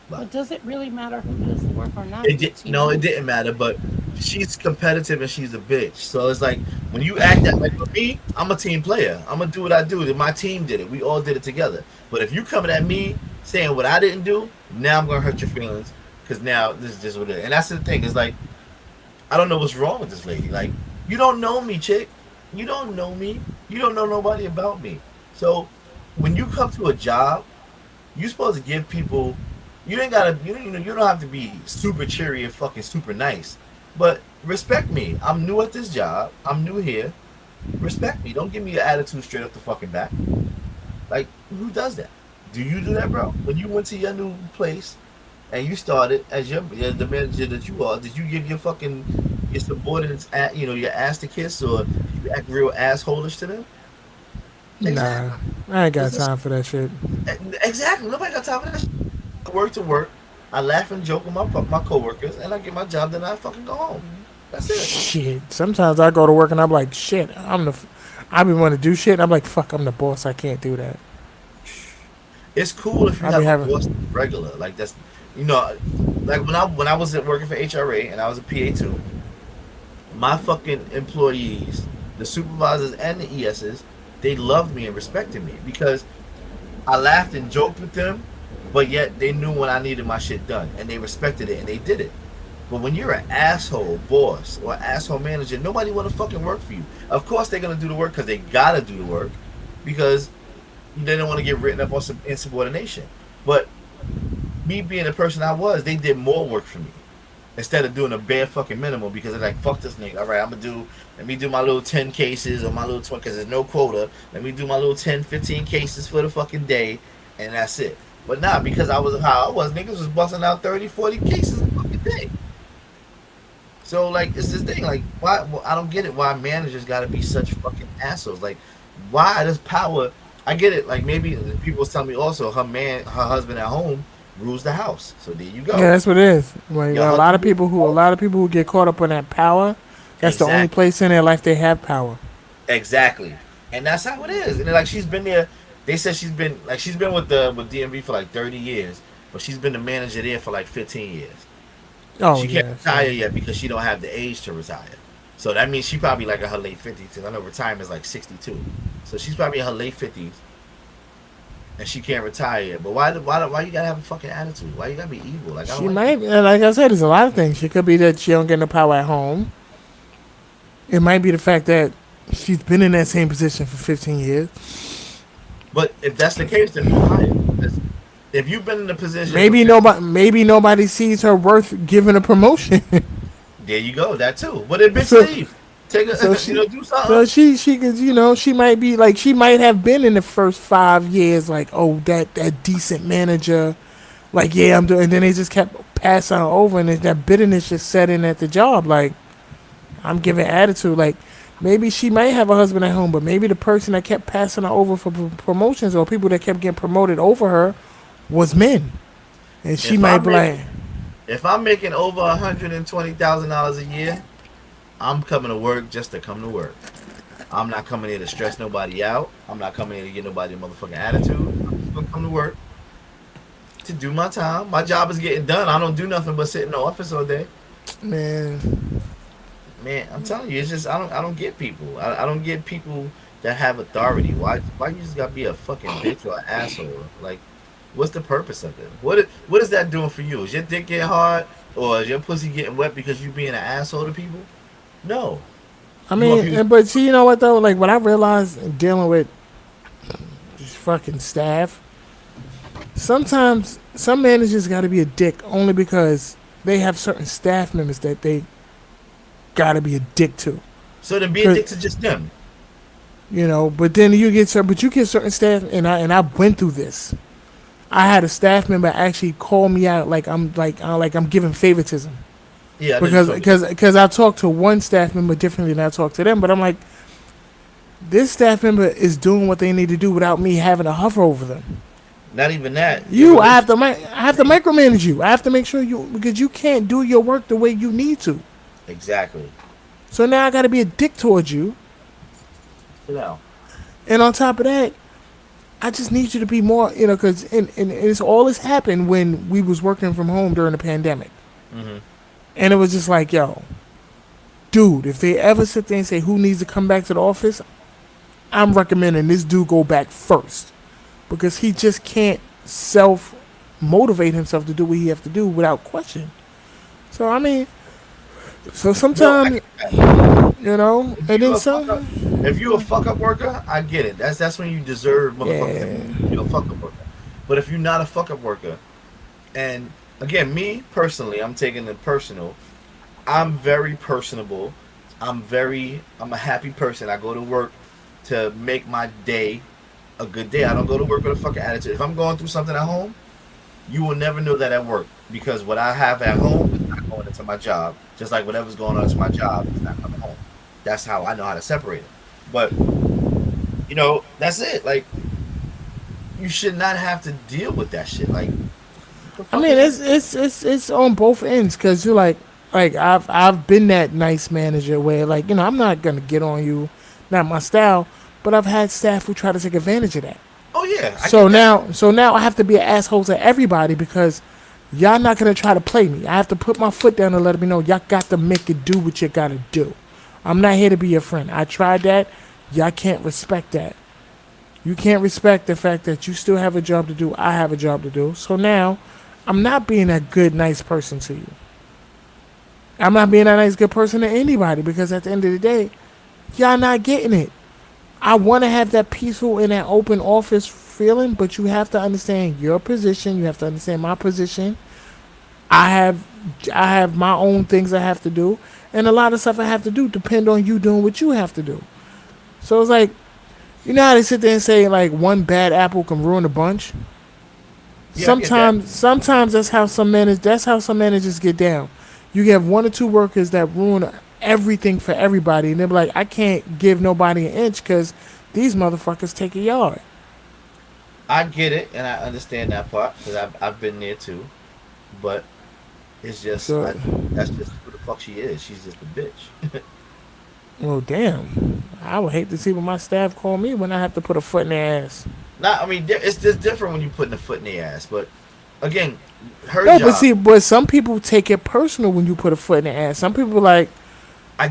But does it really matter who does the work or not? It didn't matter, but she's competitive and she's a bitch. So it's like when you act that like for me, I'm a team player. I'm gonna do what I do. My team did it. We all did it together. But if you coming at me saying what I didn't do, now I'm gonna hurt your feelings because now this is just what it is. And that's the thing. It's like I don't know what's wrong with this lady. Like you don't know me, chick. You don't know me. You don't know nobody about me. So when you come to a job, you're supposed to give people You ain't gotta. You don't have to be super cheery and fucking super nice. But respect me. I'm new at this job. I'm new here. Respect me. Don't give me your attitude straight up the fucking back. Like, who does that? Do you do that, bro? When you went to your new place and you started as the manager that you are, did you give your subordinates your ass to kiss, or you act real assholish to them? Nah, Exactly. I ain't got This is- time for that shit. exactly. Nobody got time for that. Shit. Work to work. I laugh and joke with my coworkers, and I get my job. Then I fucking go home. That's it. Shit. Sometimes I go to work and I'm like, shit. I be want to do shit. And I'm like, fuck. I'm the boss. I can't do that. It's cool if you I have be a having. boss that's regular. Like that's, like when I was working for HRA and I was a PA too. My fucking employees, the supervisors and the ESs, they loved me and respected me because I laughed and joked with them, but yet they knew when I needed my shit done and they respected it and they did it. But when you're an asshole boss or asshole manager, nobody want to fucking work for you. Of course they're gonna do the work because they gotta do the work because they don't want to get written up on some insubordination. But me being the person I was, they did more work for me instead of doing a bare fucking minimum because they're like, fuck this nigga. All right, let me do my little 10 cases or my little 20 because there's no quota. Let me do my little 10, 15 cases for the fucking day and that's it. But not because I was how I was. Niggas was busting out 30, 40 cases a fucking day. So like it's this thing like why I don't get it why managers got to be such fucking assholes like why does power I get it like maybe people was telling me also her husband at home rules the house so there you go. Yeah, that's what it is. Like, Your a lot of husband people who get caught up in that power. That's the only exactly place in their life they have power. exactly and that's how it is and then, like she's been there. They said she's been with DMV for like 30 years but she's been the manager there for like 15 years. Oh She can't yeah. retire yet because she don't have the age to retire. So that means she probably like in her late 50s. Because I know retirement is like 62. So she's probably in her late 50s. And she can't retire yet. But why you gotta have a fucking attitude? Why you gotta be evil? Like I She don't might, like like I said, there's a lot of things. It could be that she don't get no power at home. It might be the fact that she's been in that same position for 15 years. But if that's the case, then who hired? If you've been in the position Maybe nobody sees her worth giving a promotion. there you go, that too. But if bitch So- leave. Take a so she- do something. So she could, she might be like, she might have been in the first 5 years like, oh, that decent manager, like, yeah, I'm doing, and then they just kept passing her over, and that bitterness just set in at the job. Like, I'm giving attitude. Like, maybe she might have a husband at home, but maybe the person that kept passing her over for promotions or people that kept getting promoted over her was men, and she If might I'm be like, If I'm making over $120,000 a year, I'm coming to work just to come to work. I'm not coming here to stress nobody out. I'm not coming here to get nobody a motherfucking attitude. I'm just gonna come to work to do my time. My job is getting done. I don't do nothing but sit in the office all day. man, Man, I'm telling you, it's just I don't get people. I don't get people that have authority. Why you just gotta be a fucking bitch or an asshole? Like, what's the purpose of it? What is that doing for you? Is your dick getting hard or is your pussy getting wet because you being an asshole to people? No. I You want mean, people- but see, you know what though? Like, what I realized dealing with these fucking staff, sometimes some managers got to be a dick only because they have certain staff members that they got to be a dick to. So then be a dick to just them. But then you get certain staff, and I went through this. I had a staff member actually call me out like I'm giving favoritism. Yeah, I know you're talking. because I talk to one staff member differently than I talk to them, but I'm like, this staff member is doing what they need to do without me having to hover over them. Not even that. I have to micromanage you. I have to make sure because you can't do your work the way you need to. Exactly. So now I got to be a dick towards you. And on top of that, I just need you to be more, because and it's all this happened when we was working from home during the pandemic. Mm-hmm. And it was just like, yo, dude, if they ever sit there and say who needs to come back to the office, I'm recommending this dude go back first. Because he just can't self-motivate himself to do what he have to do without question. So, I mean, sometimes, and then some. If you a fuck up worker, I get it. That's when you deserve motherfuckers. Yeah. You're a fuck up worker. But if you're not a fuck up worker, And again, me personally, I'm taking it personal. I'm very personable. I'm a happy person. I go to work to make my day a good day. I don't go to work with a fucking attitude. If I'm going through something at home, you will never know that at work because what I have at home is not going into my job. Just like whatever's going on into my job is not coming home. That's how I know how to separate it. But that's it. Like you should not have to deal with that shit. Like the I fuck mean, is that? it's on both ends because you're like I've been that nice manager where like I'm not gonna get on you, not my style, but I've had staff who try to take advantage of that. Oh yeah, I So get that. now I have to be an asshole to everybody because y'all not gonna try to play me. I have to put my foot down and let me know y'all got to make it do what you gotta do. I'm not here to be your friend. I tried that. Y'all can't respect that. You can't respect the fact that you still have a job to do. I have a job to do. So now, I'm not being a good, nice person to you. I'm not being a nice, good person to anybody because at the end of the day, y'all not getting it. I want to have that peaceful and that open office feeling, but you have to understand your position. You have to understand my position. I have, I have my own things I have to do, and a lot of stuff I have to do depend on you doing what you have to do. So it's like, you know how they sit there and say like one bad apple can ruin a bunch. Yeah, I get that. Sometimes that's how some managers get down. You have one or two workers that ruin everything for everybody, and they're like, I can't give nobody an inch because these motherfuckers take a yard. I get it, and I understand that part because I've been there too. But it's just So, that's just who the fuck she is. She's just a bitch. well, damn, I would hate to see what my staff call me when I have to put a foot in their ass. Not, I mean, it's just different when you putting a foot in the ass. But again, her No, but job. see, but some people take it personal when you put a foot in the ass. Some people like,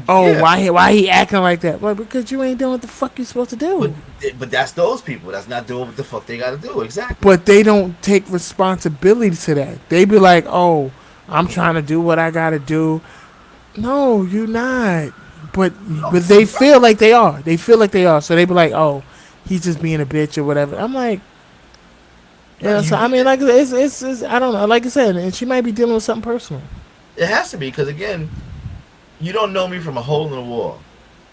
oh, Yeah, why he acting like that? Like because you ain't doing what the fuck you supposed to but do. but that's those people. That's not doing what the fuck they got to do. Exactly. But they don't take responsibility to that. They be like, oh, I'm trying to do what I gotta do. No, you not. But No, but they feel like they are. They feel like they are. So they be like, oh, he's just being a bitch or whatever. I'm like, no, yeah. So I mean, like, it's I don't know. Like I said, and she might be dealing with something personal. it has to be because again, you don't know me from a hole in the wall.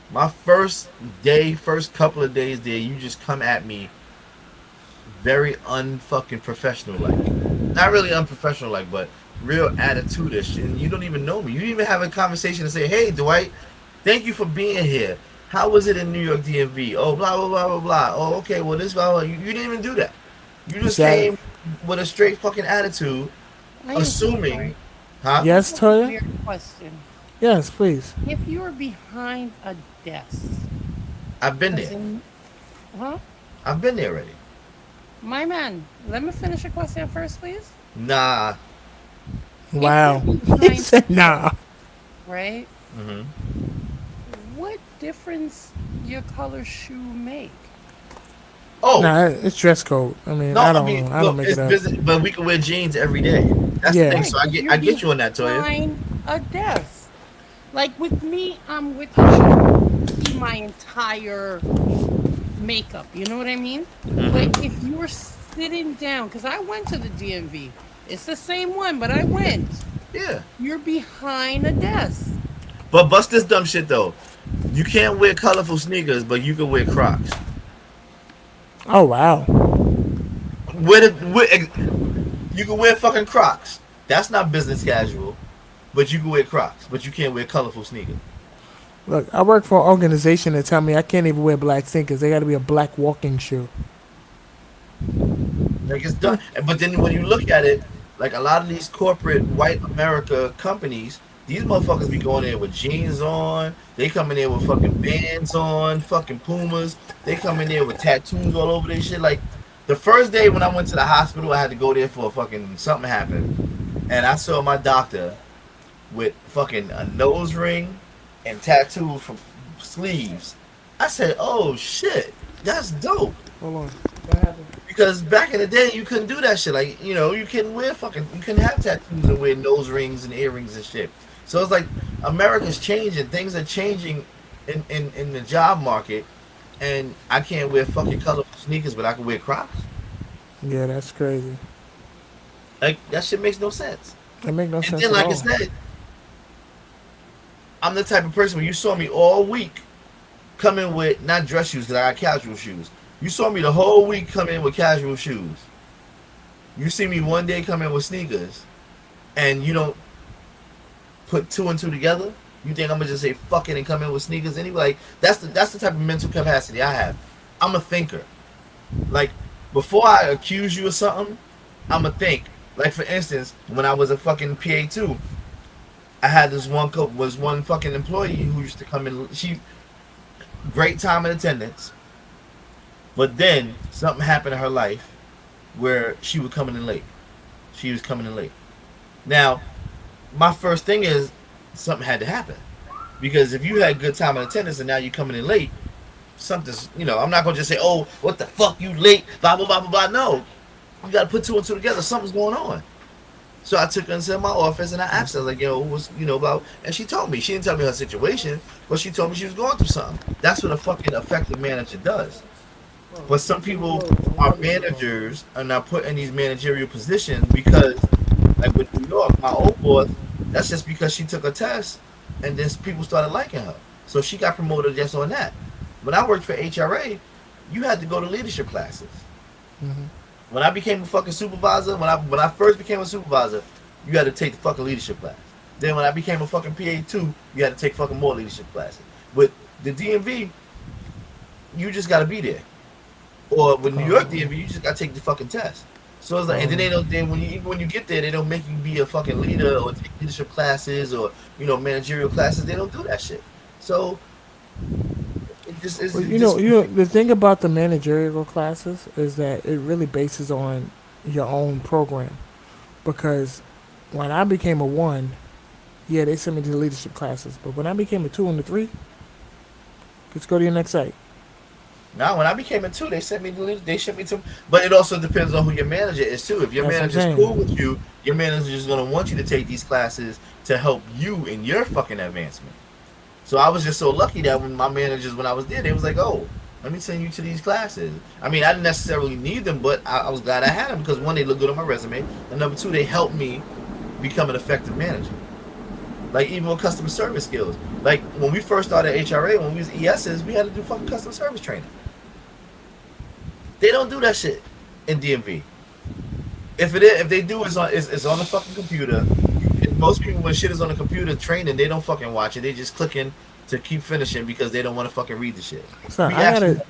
My first day, first couple of days there, you just come at me very unfucking professional like. Not really unprofessional like, but real attitude-ish. And you don't even know me. You didn't even have a conversation and say, hey, Dwight, thank you for being here. How was it in New York DMV? Oh, blah, blah, blah, blah, blah. Oh, okay, well, this, blah, blah. You didn't even do that. You just That came with a straight fucking attitude, I am so assuming, sorry. huh? yes, This is a Toya. weird question. Yes, please. If you are behind a desk, I've been as there. in, huh? I've been there already. My man, let me finish the question first, please. Nah. If you're Wow. He behind a said, nah. desk, right? Mm-hmm. What difference your color shoe make? Oh, Nah, it's dress code. I mean, no, I I don't mean, know. I don't look, make it's it up. business, but we can wear jeans every day. That's the Yeah. thing. Right, So I but get, you're I get you on that, Toya. behind a desk. Like with me, I'm with the shoe. See my entire makeup. You know what I mean? But Mm-hmm. if you were sitting down, because I went to the DMV, it's the same one, but I went. Yeah. You're behind a desk. But bust this dumb shit though. You can't wear colorful sneakers, but you can wear Crocs. Oh wow. You can wear fucking Crocs. That's not business casual, but you can wear Crocs, but you can't wear colorful sneakers. Look, I work for an organization that tell me I can't even wear black sneakers. They got to be a black walking shoe. Like it's done. But then when you look at it, like a lot of these corporate white America companies, these motherfuckers be going in with jeans on. They come in there with fucking Vans on, fucking Pumas. They come in there with tattoos all over their shit. Like the first day when I went to the hospital, I had to go there for a fucking something happened, and I saw my doctor with fucking a nose ring and tattoos from sleeves. I said, "Oh shit, that's dope." Hold on. Because back in the day, you couldn't do that shit. Like, you you couldn't have tattoos and wear nose rings and earrings and shit. So it's like America's changing. Things are changing in the job market, and I can't wear fucking colorful sneakers, but I can wear Crocs. Yeah, that's crazy. Like that shit makes no sense. It make no And sense then, at like I all. said, I'm the type of person when you saw me all week come in with not dress shoes because I got casual shoes. You saw me the whole week come in with casual shoes. You see me one day come in with sneakers, and you don't put two and two together. You think I'm gonna just say fuck it and come in with sneakers anyway? Like that's the type of mental capacity I have. I'm a thinker. Like before I accuse you of something, I'm a think. Like for instance, when I was a fucking PA2, I had this one fucking employee who used to come in. She great time in attendance, but then something happened in her life where she was coming in late. She was coming in late. Now, my first thing is something had to happen because if you had good time in attendance and now you're coming in late, something's I'm not gonna just say, oh, what the fuck, you late, blah blah blah blah blah. No, you gotta put two and two together. Something's going on. So I took her into my office and I asked her, like, yo, what's, about, and she told me. She didn't tell me her situation, but she told me she was going through something. That's what a fucking effective manager does. But some people are managers and are put in these managerial positions because, like with New York, my old boss, that's just because she took a test and then people started liking her. So she got promoted just on that. When I worked for HRA, you had to go to leadership classes. Mm-hmm. When I became a fucking supervisor, when I first became a supervisor, you had to take the fucking leadership class. Then when I became a fucking PA2, you had to take fucking more leadership classes. With the DMV, you just gotta be there. Or with New York DMV, you just gotta take the fucking test. So it's like, and then they don't. Then when you get there, they don't make you be a fucking leader or take leadership classes or managerial classes. They don't do that shit. So it just is. Well, the thing about the managerial classes is that it really bases on your own program. Because when I became a one, yeah, they sent me to the leadership classes. But when I became a two and a three, let's go to your next site. Now, when I became a two, they sent me to. But it also depends on who your manager is too. If your manager's cool with you, your manager is gonna want you to take these classes to help you in your fucking advancement. So I was just so lucky that when my managers, when I was there, they was like, "Oh, let me send you to these classes." I mean, I didn't necessarily need them, but I was glad I had them because one, they look good on my resume, and number two, they helped me become an effective manager. Like even with customer service skills. Like when we first started HRA, when we was ESs, we had to do fucking customer service training. They don't do that shit in DMV. If they do, it's on the fucking computer. Most people, when shit is on the computer training, they don't fucking watch it. They just clicking to keep finishing because they don't want to fucking read the shit. So I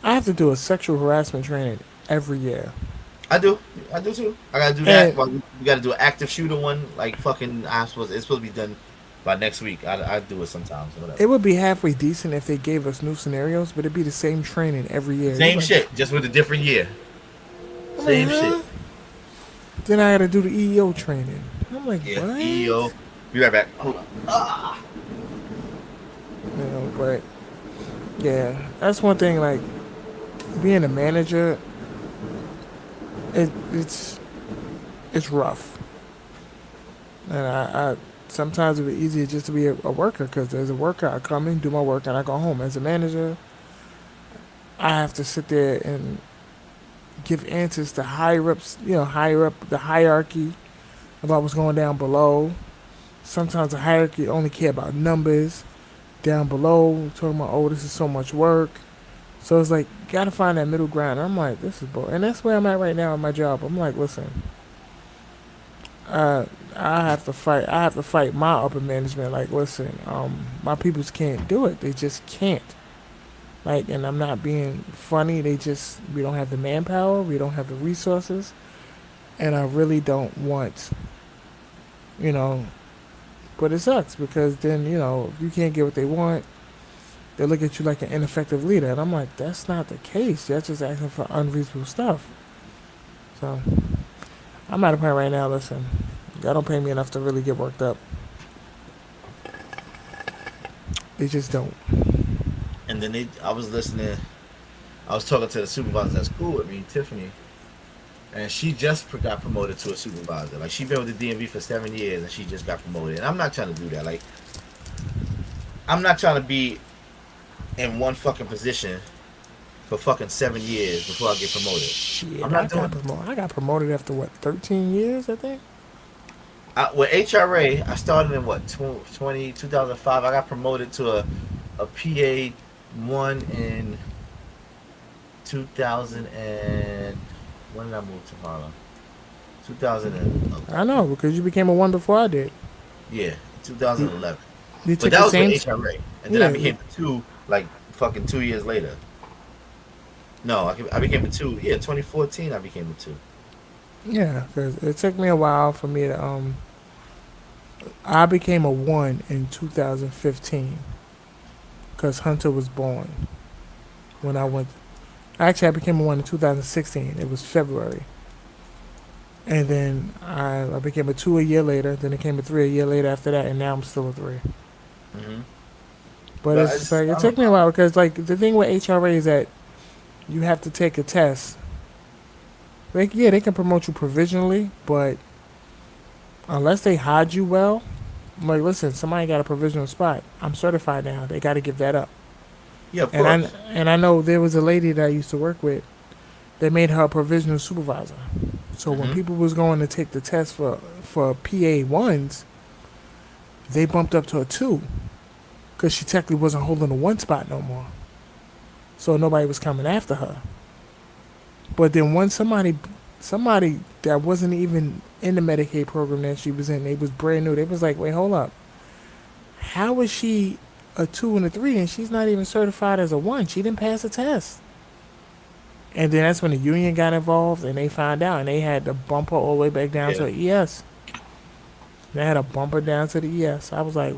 have to do a sexual harassment training every year. I do too. I gotta do that. We gotta do an active shooter one. Like fucking, it's supposed to be done by next week. I do it sometimes. Whatever. It would be halfway decent if they gave us new scenarios, but it'd be the same training every year. Same shit, just with a different year. Same shit. Then I gotta do the EEO training. I'm like, Yeah, what? EEO. Be right back. Hold on. But yeah, that's one thing. Like being a manager, it's rough, and I sometimes it'd be easier just to be a worker because as a worker I come in, do my work, and I go home. As a manager, I have to sit there and give answers to higher ups, higher up the hierarchy about what's going down below. Sometimes the hierarchy only care about numbers. Down below, talking about, oh, this is so much work. So it's like, you gotta find that middle ground. I'm like, this is bull. And that's where I'm at right now in my job. I'm like, listen, I have to fight. I have to fight my upper management. Like, listen, my peoples can't do it. They just can't. Like, and I'm not being funny. We don't have the manpower. We don't have the resources. And I really don't want, but it sucks because then, if you can't get what they want, they look at you like an ineffective leader. And I'm like, that's not the case. You're just asking for unreasonable stuff. So, I'm at a point right now, listen, y'all don't pay me enough to really get worked up. They just don't. And then I was talking to the supervisor that's cool with me, Tiffany, and she just got promoted to a supervisor. Like, she been with the DMV for 7 years, and she just got promoted. And I'm not trying to do that. Like, I'm not trying to be in one fucking position for fucking 7 years before I get promoted. Shit, I'm I not doing got it. promoted. I got promoted after what, 13 years, I think. With HRA, I started in what 2005. I got promoted to a PA one in 2000 and when did I move to Harlem? 2011. I know because you became a one before I did. Yeah, You, 2011. you But took that the was with same. HRA, and then I Yeah, became a two like fucking 2 years later. No, I became a two. Yeah, 2014. I became a two. yeah. Because it took me a while for me to I became a one in 2015 because Hunter was born when I went. Actually, I became a one in 2016. It was February. And then I became a two a year later. Then it became a three a year later after that. And now I'm still a three. Hmm. But But it's just like, it took me a while because, like, the thing with HRA is that you have to take a test. Like, yeah, they can promote you provisionally, but unless they hide you well, I'm like, listen, somebody got a provisional spot. I'm certified now. They got to give that up. Yeah, of And I course. and I know there was a lady that I used to work with. They made her a provisional supervisor. So when Hmm. people was going to take the test for PA ones, they bumped up to a two because she technically wasn't holding a one spot no more. So nobody was coming after her. But then once somebody that wasn't even in the Medicaid program that she was in, they was brand new. They was like, wait, hold up. How is she a two and a three and she's not even certified as a one? She didn't pass the test. And then that's when the union got involved and they found out and they had to bump her all the way back down to Yeah, the ES. They had to bump her down to the ES. I was like,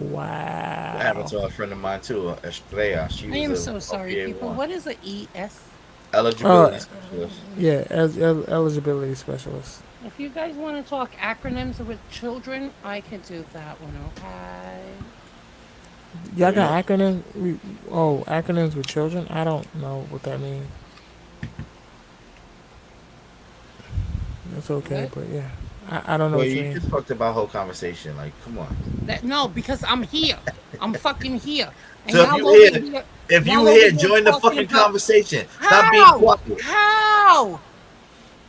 that happened wow. to a friend of mine too, Estrella. She I am was so a sorry, PA people. one What is a ES? eligibility Uh, specialist. yeah, eligibility specialist. If you guys want to talk acronyms with children, I can do that one, okay? Y'all You know, got acronyms? Oh, acronyms with children? I don't know what that means. It's okay, What? but yeah. I don't know well, what you you mean. just fucked about whole conversation. Like, come on. No, because I'm here. I'm fucking here. And So if you y'all over here, here join the talking fucking about conversation. Stop being how? quiet. How?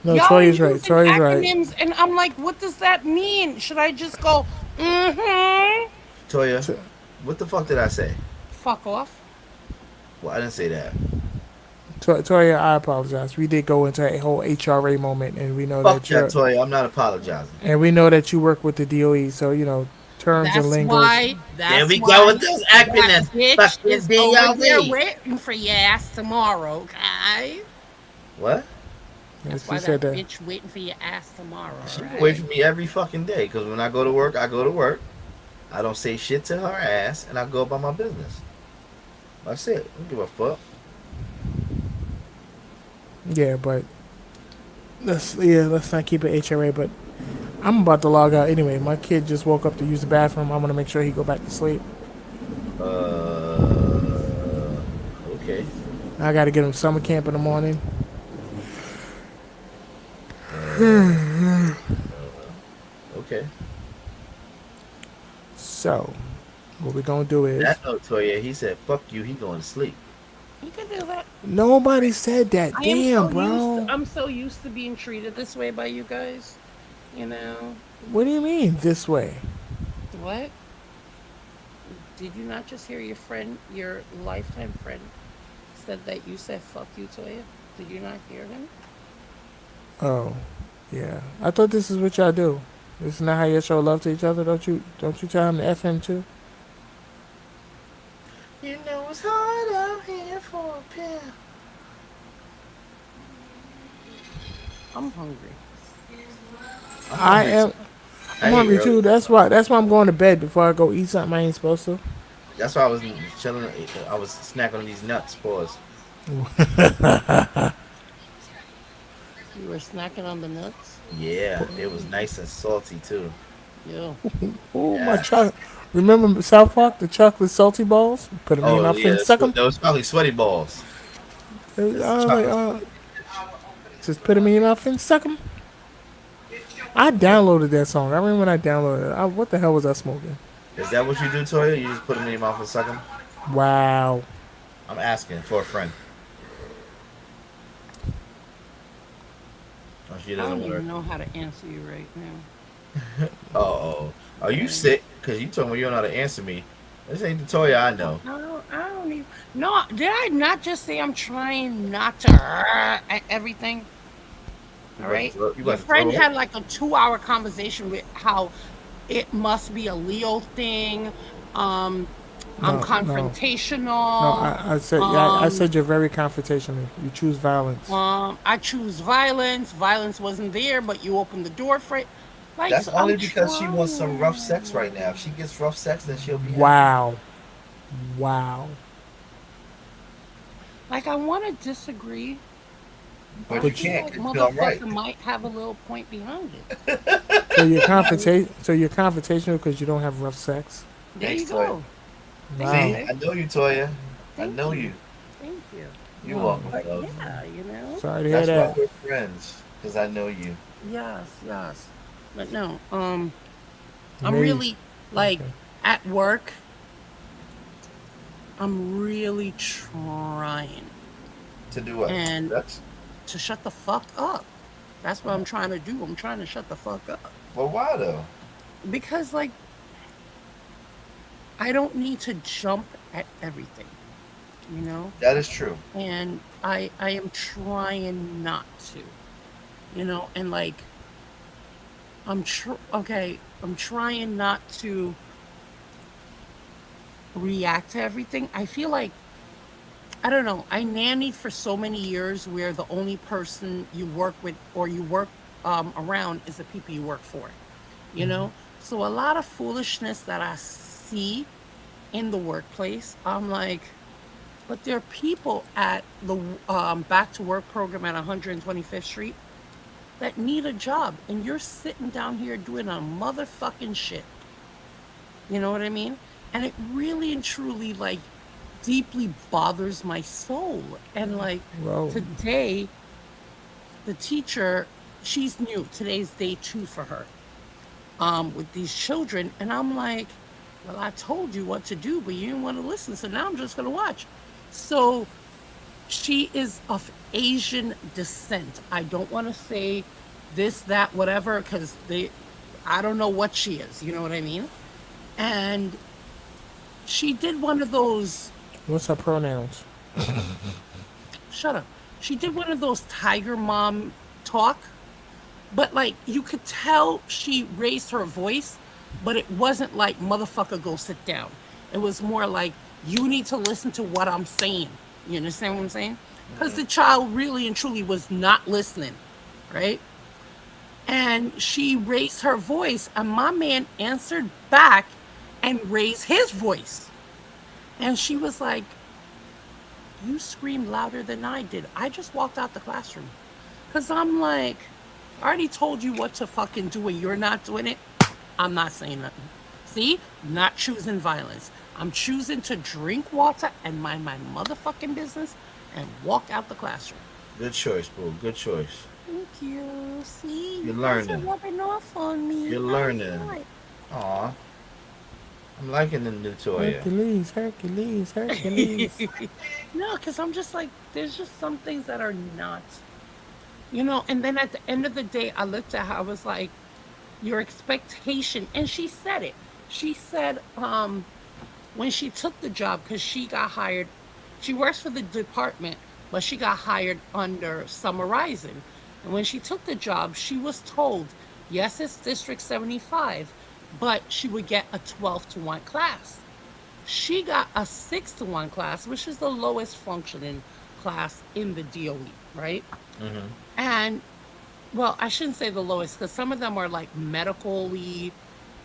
No, Y'all are Toya's right. using Toya's right. acronyms, and I'm like, what does that mean? Should I just go, mm-hmm? Toya, To, what the fuck did I say? Fuck off. Well, I didn't say that. Toya, I apologize. We did go into a whole HRA moment, and we know Fuck that that, you're, Toya. I'm not apologizing. and we know that you work with the DOE. So terms and That's lingos. why, There that's we go with why those that acronyms. bitch Fucking is over there DOV. waiting for your ass tomorrow, okay? What? And That's she why said that that. bitch waiting for your ass tomorrow, She can wait right? for me every fucking day. Because when I go to work, I go to work. I don't say shit to her ass, and I go about my business. That's it. I don't give a fuck. Yeah, but let's not keep it HRA. But I'm about to log out anyway. My kid just woke up to use the bathroom. I'm gonna make sure he go back to sleep. Okay. I gotta get him summer camp in the morning. Uh, okay. So what we're gonna do is That no, Toya, he said, fuck you, he going to sleep. You can do that. nobody said that. I am Damn, so used to, bro. I'm so used to being treated this way by you guys. You know What do you mean this way? what? Did you not just hear your friend, your lifetime friend, said that you said "fuck you" Toya? Did you not hear him? Oh, yeah. I thought this is what y'all do. This is not how you show love to each other. Don't you tell him to F him too? You know it's hard out here for a pill. I'm hungry. I am. I I'm ate hungry early. too. That's why I'm going to bed before I go eat something I ain't supposed to. That's why I was chilling. I was snacking on these nuts. Pause. You were snacking on the nuts. Yeah, it was nice and salty too. Yo, Oh my Yeah. chocolate! Remember South Park, the chocolate salty balls? Put them in your Oh mouth yeah, and suck them. those probably sweaty balls. I was It's like, chocolate. just put them in your mouth and suck them. I downloaded that song. I remember when I downloaded it. What the hell was I smoking? Is that what you do, Toya? You just put them in your mouth and suck them? Wow. I'm asking for a friend. Oh, she I don't doesn't work. even know how to answer you right now. Oh, are you Okay. sick? Cause you told me you don't know how to answer me. This ain't the Toya I know. I don't even. No, did I not just say I'm trying not to at everything? You All about to right. throw? You Your about to friend throw up? had like a 2 hour conversation with how it must be a Leo thing. Um, I'm No, no, no. confrontational. I said, yeah, I Um, said you're very confrontational. You choose violence. I choose violence. Violence wasn't there, but you opened the door for it. Like, That's so I'm only because she wants some rough sex right now. If she trying. gets rough sex, then she'll be happy. Wow, wow. Like, I want to disagree, but But I you But feel can't like because you're right. motherfucker might have a little point behind it. so you're Right? confrontational because you don't have rough sex. There Thanks, you Toya. go. Thank See, Wow. you. I know you, Toya. I Thank know you. you. Thank you. You're Wow. welcome, But love. yeah, Sorry to hear That's why that. we're friends. Because I know you. yes, yes. But no, I'm Maybe. really like Okay. at work, I'm really trying To do what? and That's. to shut the fuck up. That's what I'm trying to do. I'm trying to shut the fuck up. But why though? Because like I don't need to jump at everything, you know? That is true. And I am trying not to, and like I'm trying not to react to everything. I feel like I don't know. I nannied for so many years where the only person you work with or you work around is the people you work for, you Hmm. know? So a lot of foolishness that I see in the workplace, I'm like, but there are people at the back to work program at 125th Street that need a job, and you're sitting down here doing a motherfucking shit. You know what I mean? And it really and truly like deeply bothers my soul. And like Well, today, the teacher, she's new. Today's day 2 for her. With these children, and I'm like, well, I told you what to do, but you didn't want to listen. So now I'm just gonna watch. So she is of Asian descent. I don't want to say this, that, whatever, because I don't know what she is. You know what I mean? And she did one of those, what's her pronouns? shut up. She did one of those tiger mom talk, but like you could tell she raised her voice, but it wasn't like motherfucker go sit down. It was more like you need to listen to what I'm saying. You understand what I'm saying? Because the child really and truly was not listening, right? And she raised her voice, and my man answered back and raised his voice. And she was like, you screamed louder than I did. I just walked out the classroom. Because I'm like, I already told you what to fucking do and you're not doing it. I'm not saying nothing. See? Not choosing violence. I'm choosing to drink water and mind my motherfucking business and walk out the classroom. Good choice, boo. Good choice. Thank you. See, You're you guys are learning. rubbing off on me. You're I learning. like. Aw. I'm liking the new Toya. Hercules, Hercules, Hercules. No, because I'm just like, there's just some things that are not, and then at the end of the day, I looked at her, I was like, your expectation, and she said it. She said, when she took the job, because she got hired, she works for the department, but she got hired under Summarizing. And when she took the job, she was told, yes, it's District 75, but she would get a 12-to-1 class. She got a 6-to-1 class, which is the lowest functioning class in the DOE, right? Mm-hmm. And well, I shouldn't say the lowest because some of them are like medically,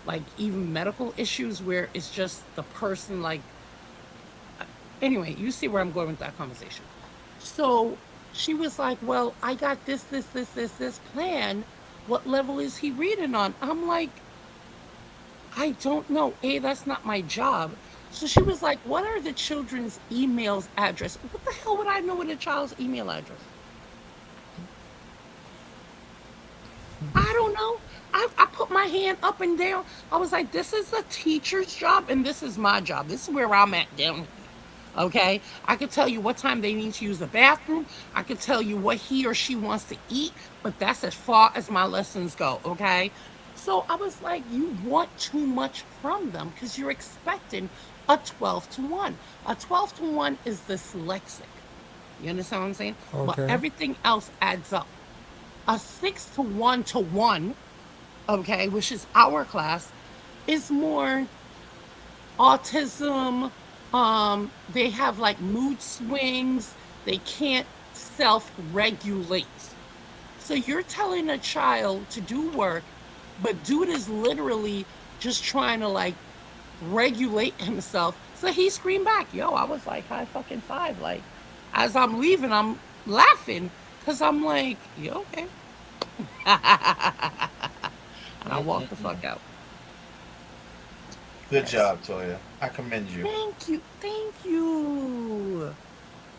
like even medical issues where it's just the person like anyway, you see where I'm going with that conversation. So she was like, well, I got this plan. What level is he reading on? I'm like, I don't know. That's not my job. So she was like, what are the children's emails address? What the hell would I know what a child's email address? I don't know. I put my hand up and down. I was like, this is a teacher's job and this is my job. This is where I'm at down here. Okay, I could tell you what time they need to use the bathroom. I could tell you what he or she wants to eat, but that's as far as my lessons go. Okay, so I was like, you want too much from them because you're expecting a 12 to 1. A 12 to 1 is dyslexic. You understand what I'm saying? But Okay. everything else adds up. A 6 to 1 to 1, okay, which is our class, is more autism. They have like mood swings. They can't self regulate. So you're telling a child to do work, but dude is literally just trying to like regulate himself. So he screamed back, yo, I was like high fucking five. Like, as I'm leaving, I'm laughing because I'm like, you okay? And I walked the fuck out. Good Yes. job, Toya. I commend you. Thank you. Thank you.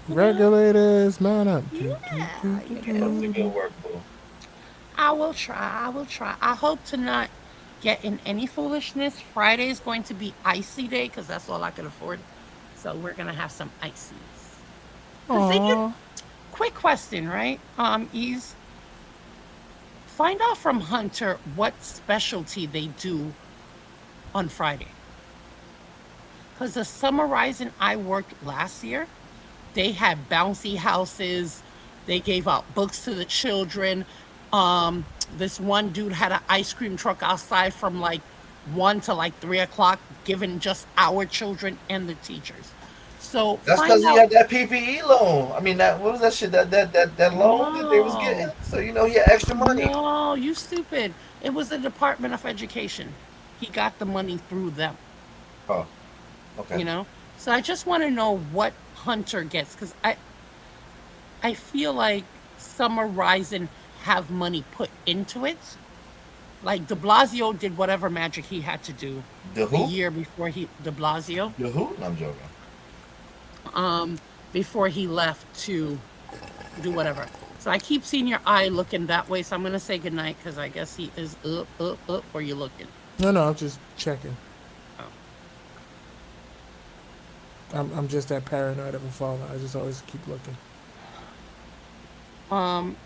You know? Regulators, man up. Yeah, you That was know. a good work, boo. I will try. I will try. I hope to not get in any foolishness. Friday is going to be icy day because that's all I can afford. So we're gonna have some ices. Cause then you Aw. quick question, right? Ease, find out from Hunter what specialty they do on Friday. Because the summer rising I worked last year, they had bouncy houses. They gave out books to the children. This one dude had an ice cream truck outside from like 1 to like 3 o'clock, giving just our children and the teachers. So That's find because he out. had that PPE loan. I mean, that what was that shit? That loan that they was getting. No, So he had extra money. no, you stupid. It was the Department of Education. He got the money through them, Oh, okay. you know? So I just want to know what Hunter gets because I feel like Summer Rising have money put into it. Like De Blasio did whatever magic he had to do The the who? year before he De Blasio, The who? No, I'm joking. um, before he left to do whatever. So I keep seeing your eye looking that way. So I'm gonna say goodnight because I guess he is up. Or you looking? No, no, I'm just checking. Oh. I'm just that paranoid of a father. I just always keep looking.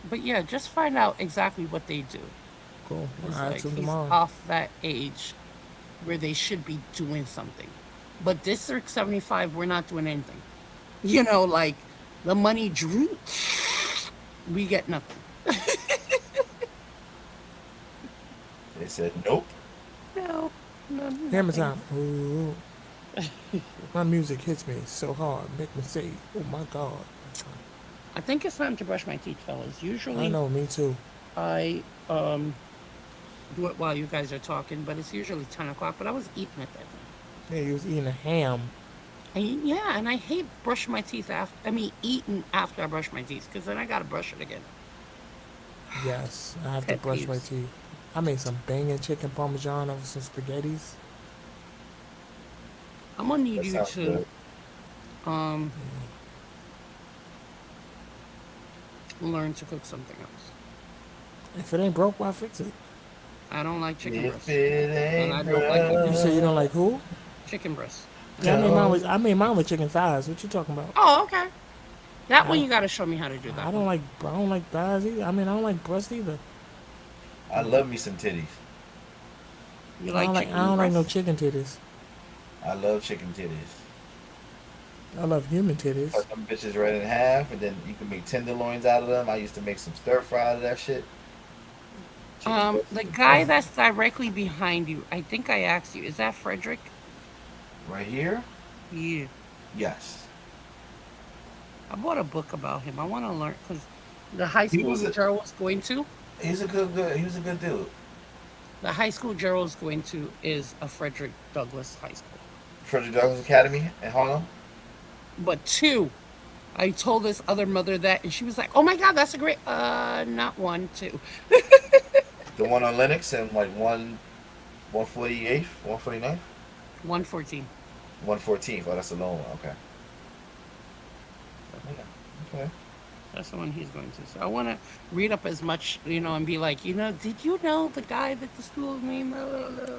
But yeah, just find out exactly what they do. Cool. Cause I'll ask like him he's tomorrow. off that age where they should be doing something. But District 75, we're not doing anything. Like the money drew, we get nothing. They said nope. No, no, Hammer nothing. time. Ooh, my music hits me so hard. Make me say, oh my God. I think it's time to brush my teeth, fellas. I Usually know, me too. I do it while you guys are talking, but it's usually 10 o'clock. But I was eating at that time. Yeah, you was eating a ham. And yeah, and I hate brushing my teeth after. I mean, eating after I brush my teeth because then I gotta brush it again. Yes, I have to Pet brush my peeves. teeth. I made some banging chicken parmesan over some spaghettis. I'm gonna need That you sounds to good. um learn to cook something else. If it ain't broke, why fix it? I don't like chicken If breast, it and I ain't don't like the You say you grease. don't broke, like who? Chicken breast, and Yeah, I don't like the don't. grease. I made mine with chicken thighs. What you talking about? Oh, okay. That I one don't, you gotta show me how to do I that don't one. like I don't like thighs either. I mean, I don't like breast either. I love me some titties. You like I chicken don't like no breast? chicken titties. I love chicken titties. I love human titties. Cut them bitches right in half, and then you can make tenderloins out of them. I used to make some stir fry out of that shit. Chicken breast is The the guy best. that's directly behind you, I think I asked you, is that Frederick? Right here? Yeah. Yes. I bought a book about him. I want to learn because the high He school was a Gerald was going to, he was a good dude. the high school Gerald's going to is a Frederick Douglass High School. Frederick Douglass Academy in Harlem. But two, I told this other mother that, and she was like, "Oh my God, that's a great." Not one, two, The one on Lennox and like 148th, 149th, 114. 114th. Oh, that's the long one. Okay. So Yeah. Okay. that's the one he's going to. So I want to read up as much, and be like, did you know the guy that the school's name? Blah, blah, blah.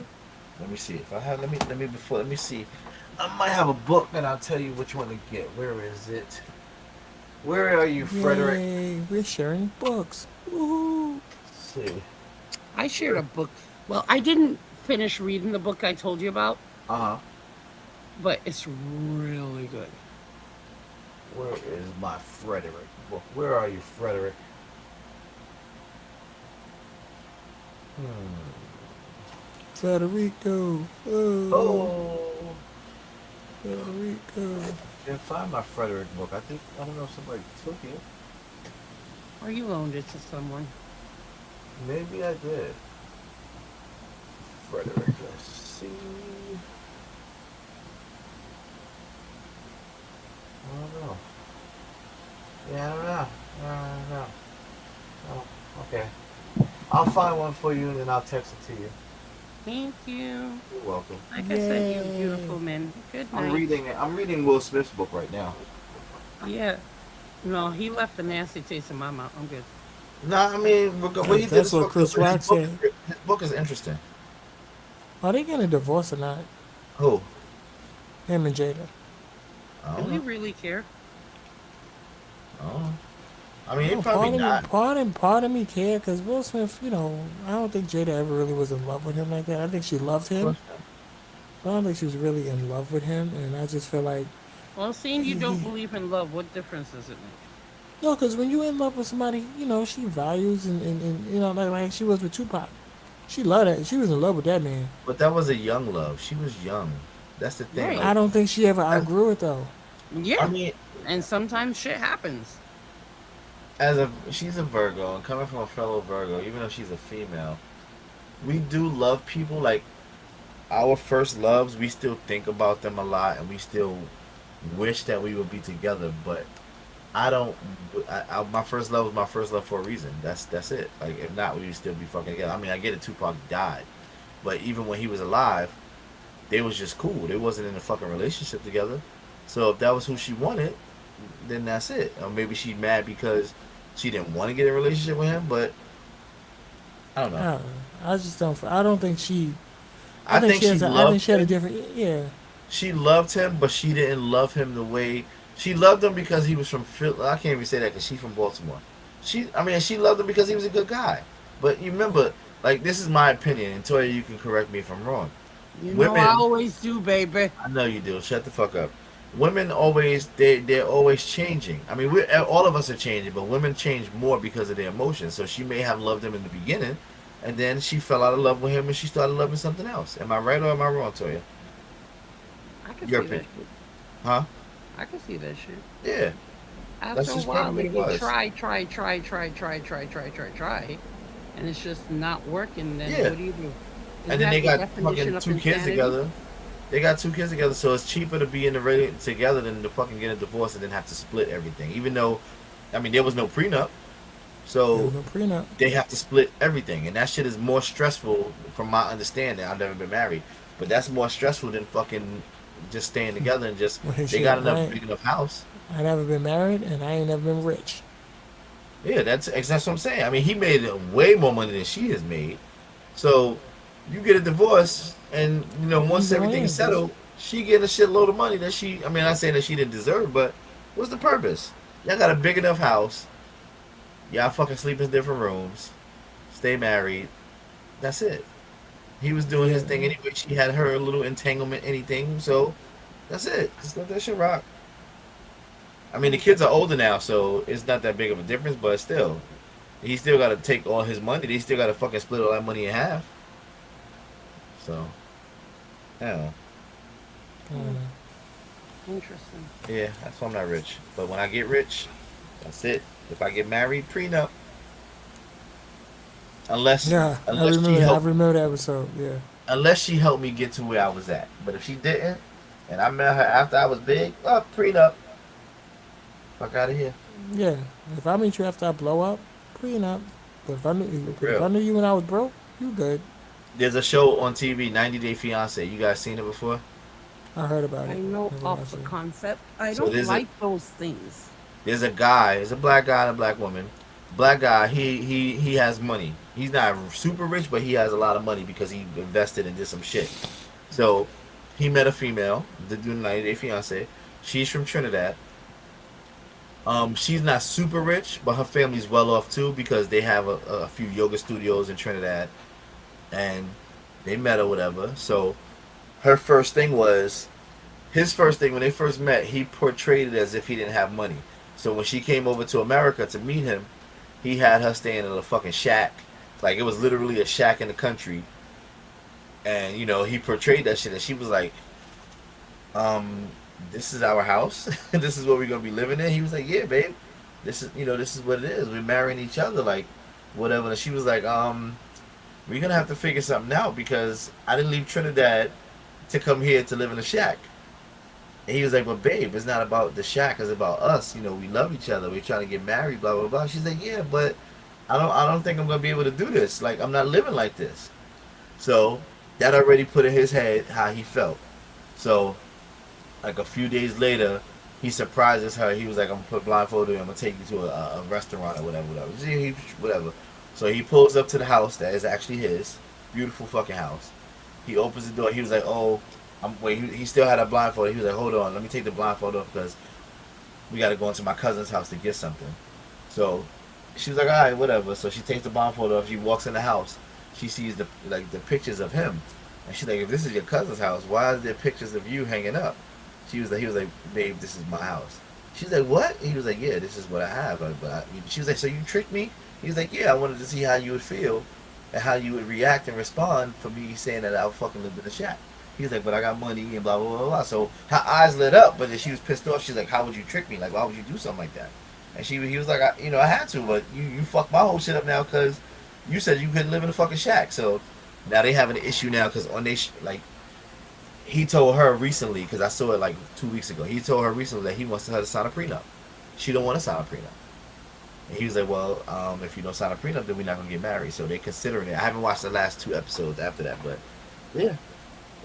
Let me see if I have. Let me before. Let me see. I might have a book, and I'll tell you which one to get. Where is it? Where are you, Frederick? Yay, we're sharing books. Woohoo. Let's see. I shared a book. Well, I didn't finish reading the book I told you about, Uh huh. but it's really good. Where is my Frederick book? Where are you, Frederick? Hmm. Federico. Oh, Oh, Federico. can't find my Frederick book. I don't know if somebody took it. Or you loaned it to someone. Maybe I did. Frederick, let's see. I don't know. Yeah, I don't know. I don't know. Oh, okay. I'll find one for you and then I'll text it to you. Thank you. You're welcome. Like I said, you're Yay. beautiful, man. Good night. I'm reading Will Smith's book right now. Yeah. No, he left a nasty taste in my mouth. I'm good. No, I mean, what he did That's is what Chris Rock said. his book is interesting. Are they getting a divorce or not? Who? Him and Jada. I Do don't we know. really care? I don't know. I mean, he No, probably not. part of me care because Will Smith, I don't think Jada ever really was in love with him like that. I think she loved him, but I don't think she was really in love with him. And I just feel like, Well, seeing you don't believe in love, what difference does it make? no, because when you're in love with somebody, she values and like she was with Tupac. She loved that. She was in love with that man. But that was a young love. She was young. That's the thing. Right. I don't think she ever outgrew it though. Yeah. I mean, And sometimes shit happens. she's a Virgo, and coming from a fellow Virgo, even though she's a female, we do love people. Like our first loves, we still think about them a lot, and we still wish that we would be together. But I don't. My first love was my first love for a reason. That's it. Like if not, we would still be fucking together. I mean, I get it. Tupac died, but even when he was alive, they was just cool. They wasn't in a fucking relationship together. So if that was who she wanted, then that's it. Or maybe she's mad because she didn't want to get in a relationship with him. But I don't know. I don't know. I just don't. I don't think she. I I think think she she has. I think loved she had a him. different. Yeah. She loved him, but she didn't love him the way she loved him because he was from Philly. I can't even say that because she's from Baltimore. She loved him because he was a good guy. But you remember, like this is my opinion, and Toya, you can correct me if I'm wrong. You know I Women, always do, baby. I know you do. Shut the fuck up. Women always they're always changing. I mean, we all of us are changing, but women change more because of their emotions. So she may have loved him in the beginning, and then she fell out of love with him, and she started loving something else. Am I right or am I wrong, Toya? I can Your see that opinion, shit. huh? I can see that shit. Yeah, After that's a just while, probably if what you it was. try, and it's just not working, then Yeah, what do you do? and Isn't then that they the got definition fucking of two kids insanity? together. They got two kids together, so it's cheaper to be in the together than to fucking get a divorce and then have to split everything. Even though, I mean, there was no prenup, There so was no prenup. they have to split everything, and that shit is more stressful from my understanding. I've never been married, but that's more stressful than fucking just staying together and just Well, they shit, got enough big enough house. I never been married and I ain't never been rich. Yeah, that's what I'm saying. I mean, he made way more money than she has made. So you get a divorce, and once Either everything way, is settled, she get a shitload of money that she. I mean, I'm not saying that she didn't deserve, but what's the purpose? Y'all got a big enough house. Y'all fucking sleep in different rooms. Stay married. That's it. He was doing his yeah. thing anyway. She had her little entanglement, anything. So that's it. Just let that shit rock. I mean, the kids are older now, so it's not that big of a difference. But still, he still got to take all his money. They still got to fucking split all that money in half. So, yeah, I don't know. Interesting. yeah, that's why I'm not rich. But when I get rich, that's it. If I get married, prenup. Unless, Yeah, unless she I helped, remember that episode. Yeah. unless she helped me get to where I was at. But if she didn't, and I met her after I was big, prenup. Fuck out of here. Yeah. If I meet you after I blow up, prenup. But if I knew, For if I real. knew you when I was broke, you good. There's a show on TV, 90 Day Fiance. You guys seen it before? I heard about I it. know Never off watched the it. concept. I So don't like those things. there's a guy. There's a black guy and a black woman. Black guy. He has money. He's not super rich, but he has a lot of money because he invested and did some shit. So he met a female, the dude 90 Day Fiance. She's from Trinidad. She's not super rich, but her family's well off too because they have a few yoga studios in Trinidad, and they met or whatever. So her first thing was his first thing when they first met. He portrayed it as if he didn't have money. So when she came over to America to meet him, he had her staying in a fucking shack, like it was literally a shack in the country. And you know he portrayed that shit, and she was like, this is our house. This is what we're gonna be living in. He was like, yeah, babe, this is, you know, this is what it is. We're marrying each other, like whatever. And she was like, we're gonna have to figure something out because I didn't leave Trinidad to come here to live in a shack. And he was like, but babe, it's not about the shack, it's about us. You know, we love each other. We're trying to get married, blah blah blah. She's like, yeah, but I don't think I'm gonna be able to do this. Like, I'm not living like this. So that already put in his head how he felt. So like a few days later, he surprises her. He was like, I'm gonna put blindfold on you. I'm gonna take you to a restaurant or whatever. Whatever. So he pulls up to the house that is actually his. Beautiful fucking house. He opens the door. He was like, oh, he still had a blindfold. He was like, hold on, let me take the blindfold off because we got to go into my cousin's house to get something. So she was like, all right, whatever. So she takes the blindfold off. She walks in the house. She sees the pictures of him, and she's like, if this is your cousin's house, why is there pictures of you hanging up? He was like, babe, this is my house. She's like, what? He was like, yeah, this is what I have. She was like, so you tricked me? He was like, yeah, I wanted to see how you would feel and how you would react and respond for me saying that I would fucking live in the shack. He was like, but I got money and blah, blah, blah, blah. So her eyes lit up, but then she was pissed off. She's like, how would you trick me? Like, why would you do something like that? And he was like, I had to, but you fucked my whole shit up now because you said you couldn't live in a fucking shack. So now they have an issue now because on they he told her recently, because I saw it like 2 weeks ago. He told her recently that he wants her to sign a prenup. She don't want to sign a prenup. And he was like, well, if you don't sign a prenup, then we're not gonna get married. So they're considering it. I haven't watched the last 2 episodes after that, but yeah,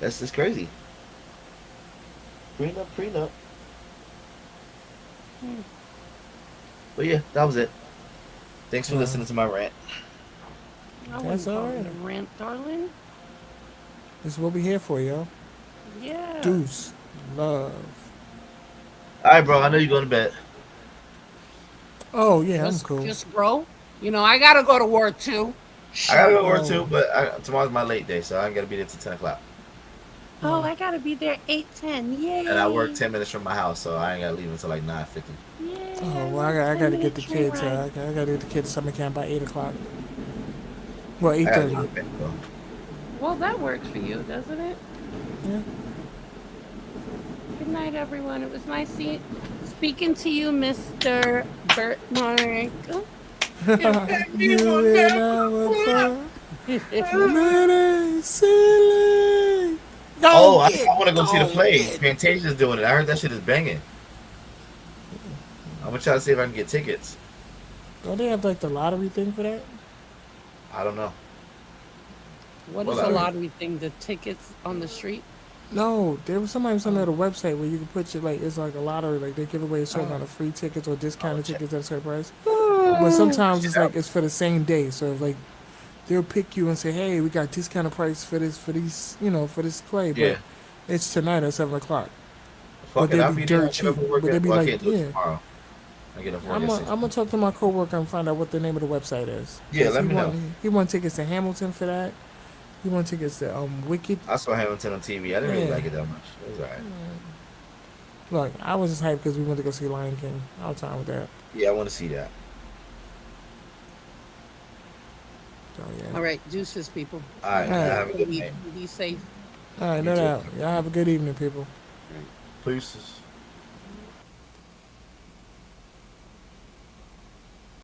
that's just crazy. Prenup. But yeah, that was it. Thanks for listening to my rant. I That's wouldn't all call it right. a rant, darling. This is what we here for, yo. Yeah. Deuce, love. All right, bro. I know you're going to bed. Oh yeah, I'm Just, cool. just bro. You know, I gotta go to work too. I gotta go to Oh. work too, but tomorrow's my late day, so I gotta be there till 10 o'clock. Oh, I gotta be there 8:10. Yay. And I work 10 minutes from my house, so I ain't gotta leave until like 9:50. Yay. Oh well, I gotta get the 10-minute kids. train I ride. gotta get the kids to summer camp by 8 o'clock. Well, I gotta 8:30. leave bed, bro. Well, that works for you, doesn't it? Yeah. Good night, everyone. It was nice speaking to you, Mr. Birfmark. You and I were fun. Little silly. Oh, I Get want to go see the on play. it. Fantasia's doing it. I heard that shit is banging. I'm gonna try to see if I can get tickets. Don't they have like the lottery thing for that? I don't know. What Well, is a I- lottery thing? The tickets on the street? No, there was somebody on the website where you can put your it's like a lottery, like they give away a certain amount of free tickets or discounted check. tickets at a certain price. But sometimes it's like it's for the same day, so like they'll pick you and say, hey, we got discounted price for these for this play, but Yeah. it's tonight at 7 o'clock. Fuck But it, they I'll be be there. dirt I get up cheap, for work but they at- be well, I like, can't do it yeah. tomorrow. I get up for work I'm at 6. gonna talk to my coworker and find out what the name of the website is. Yeah, 'Cause let he me know. He won tickets to Hamilton for that. He won tickets to Wicked. I saw Hamilton on TV. I didn't really Yeah. like it that much. It was alright. Look, I was just hyped because we went to go see Lion King. I was fine with that. Yeah, I want to see that. So yeah. All right, deuces, people. All right, All right. have a good night. Be safe. All right, You no too. doubt. Y'all have a good evening, people. Peace.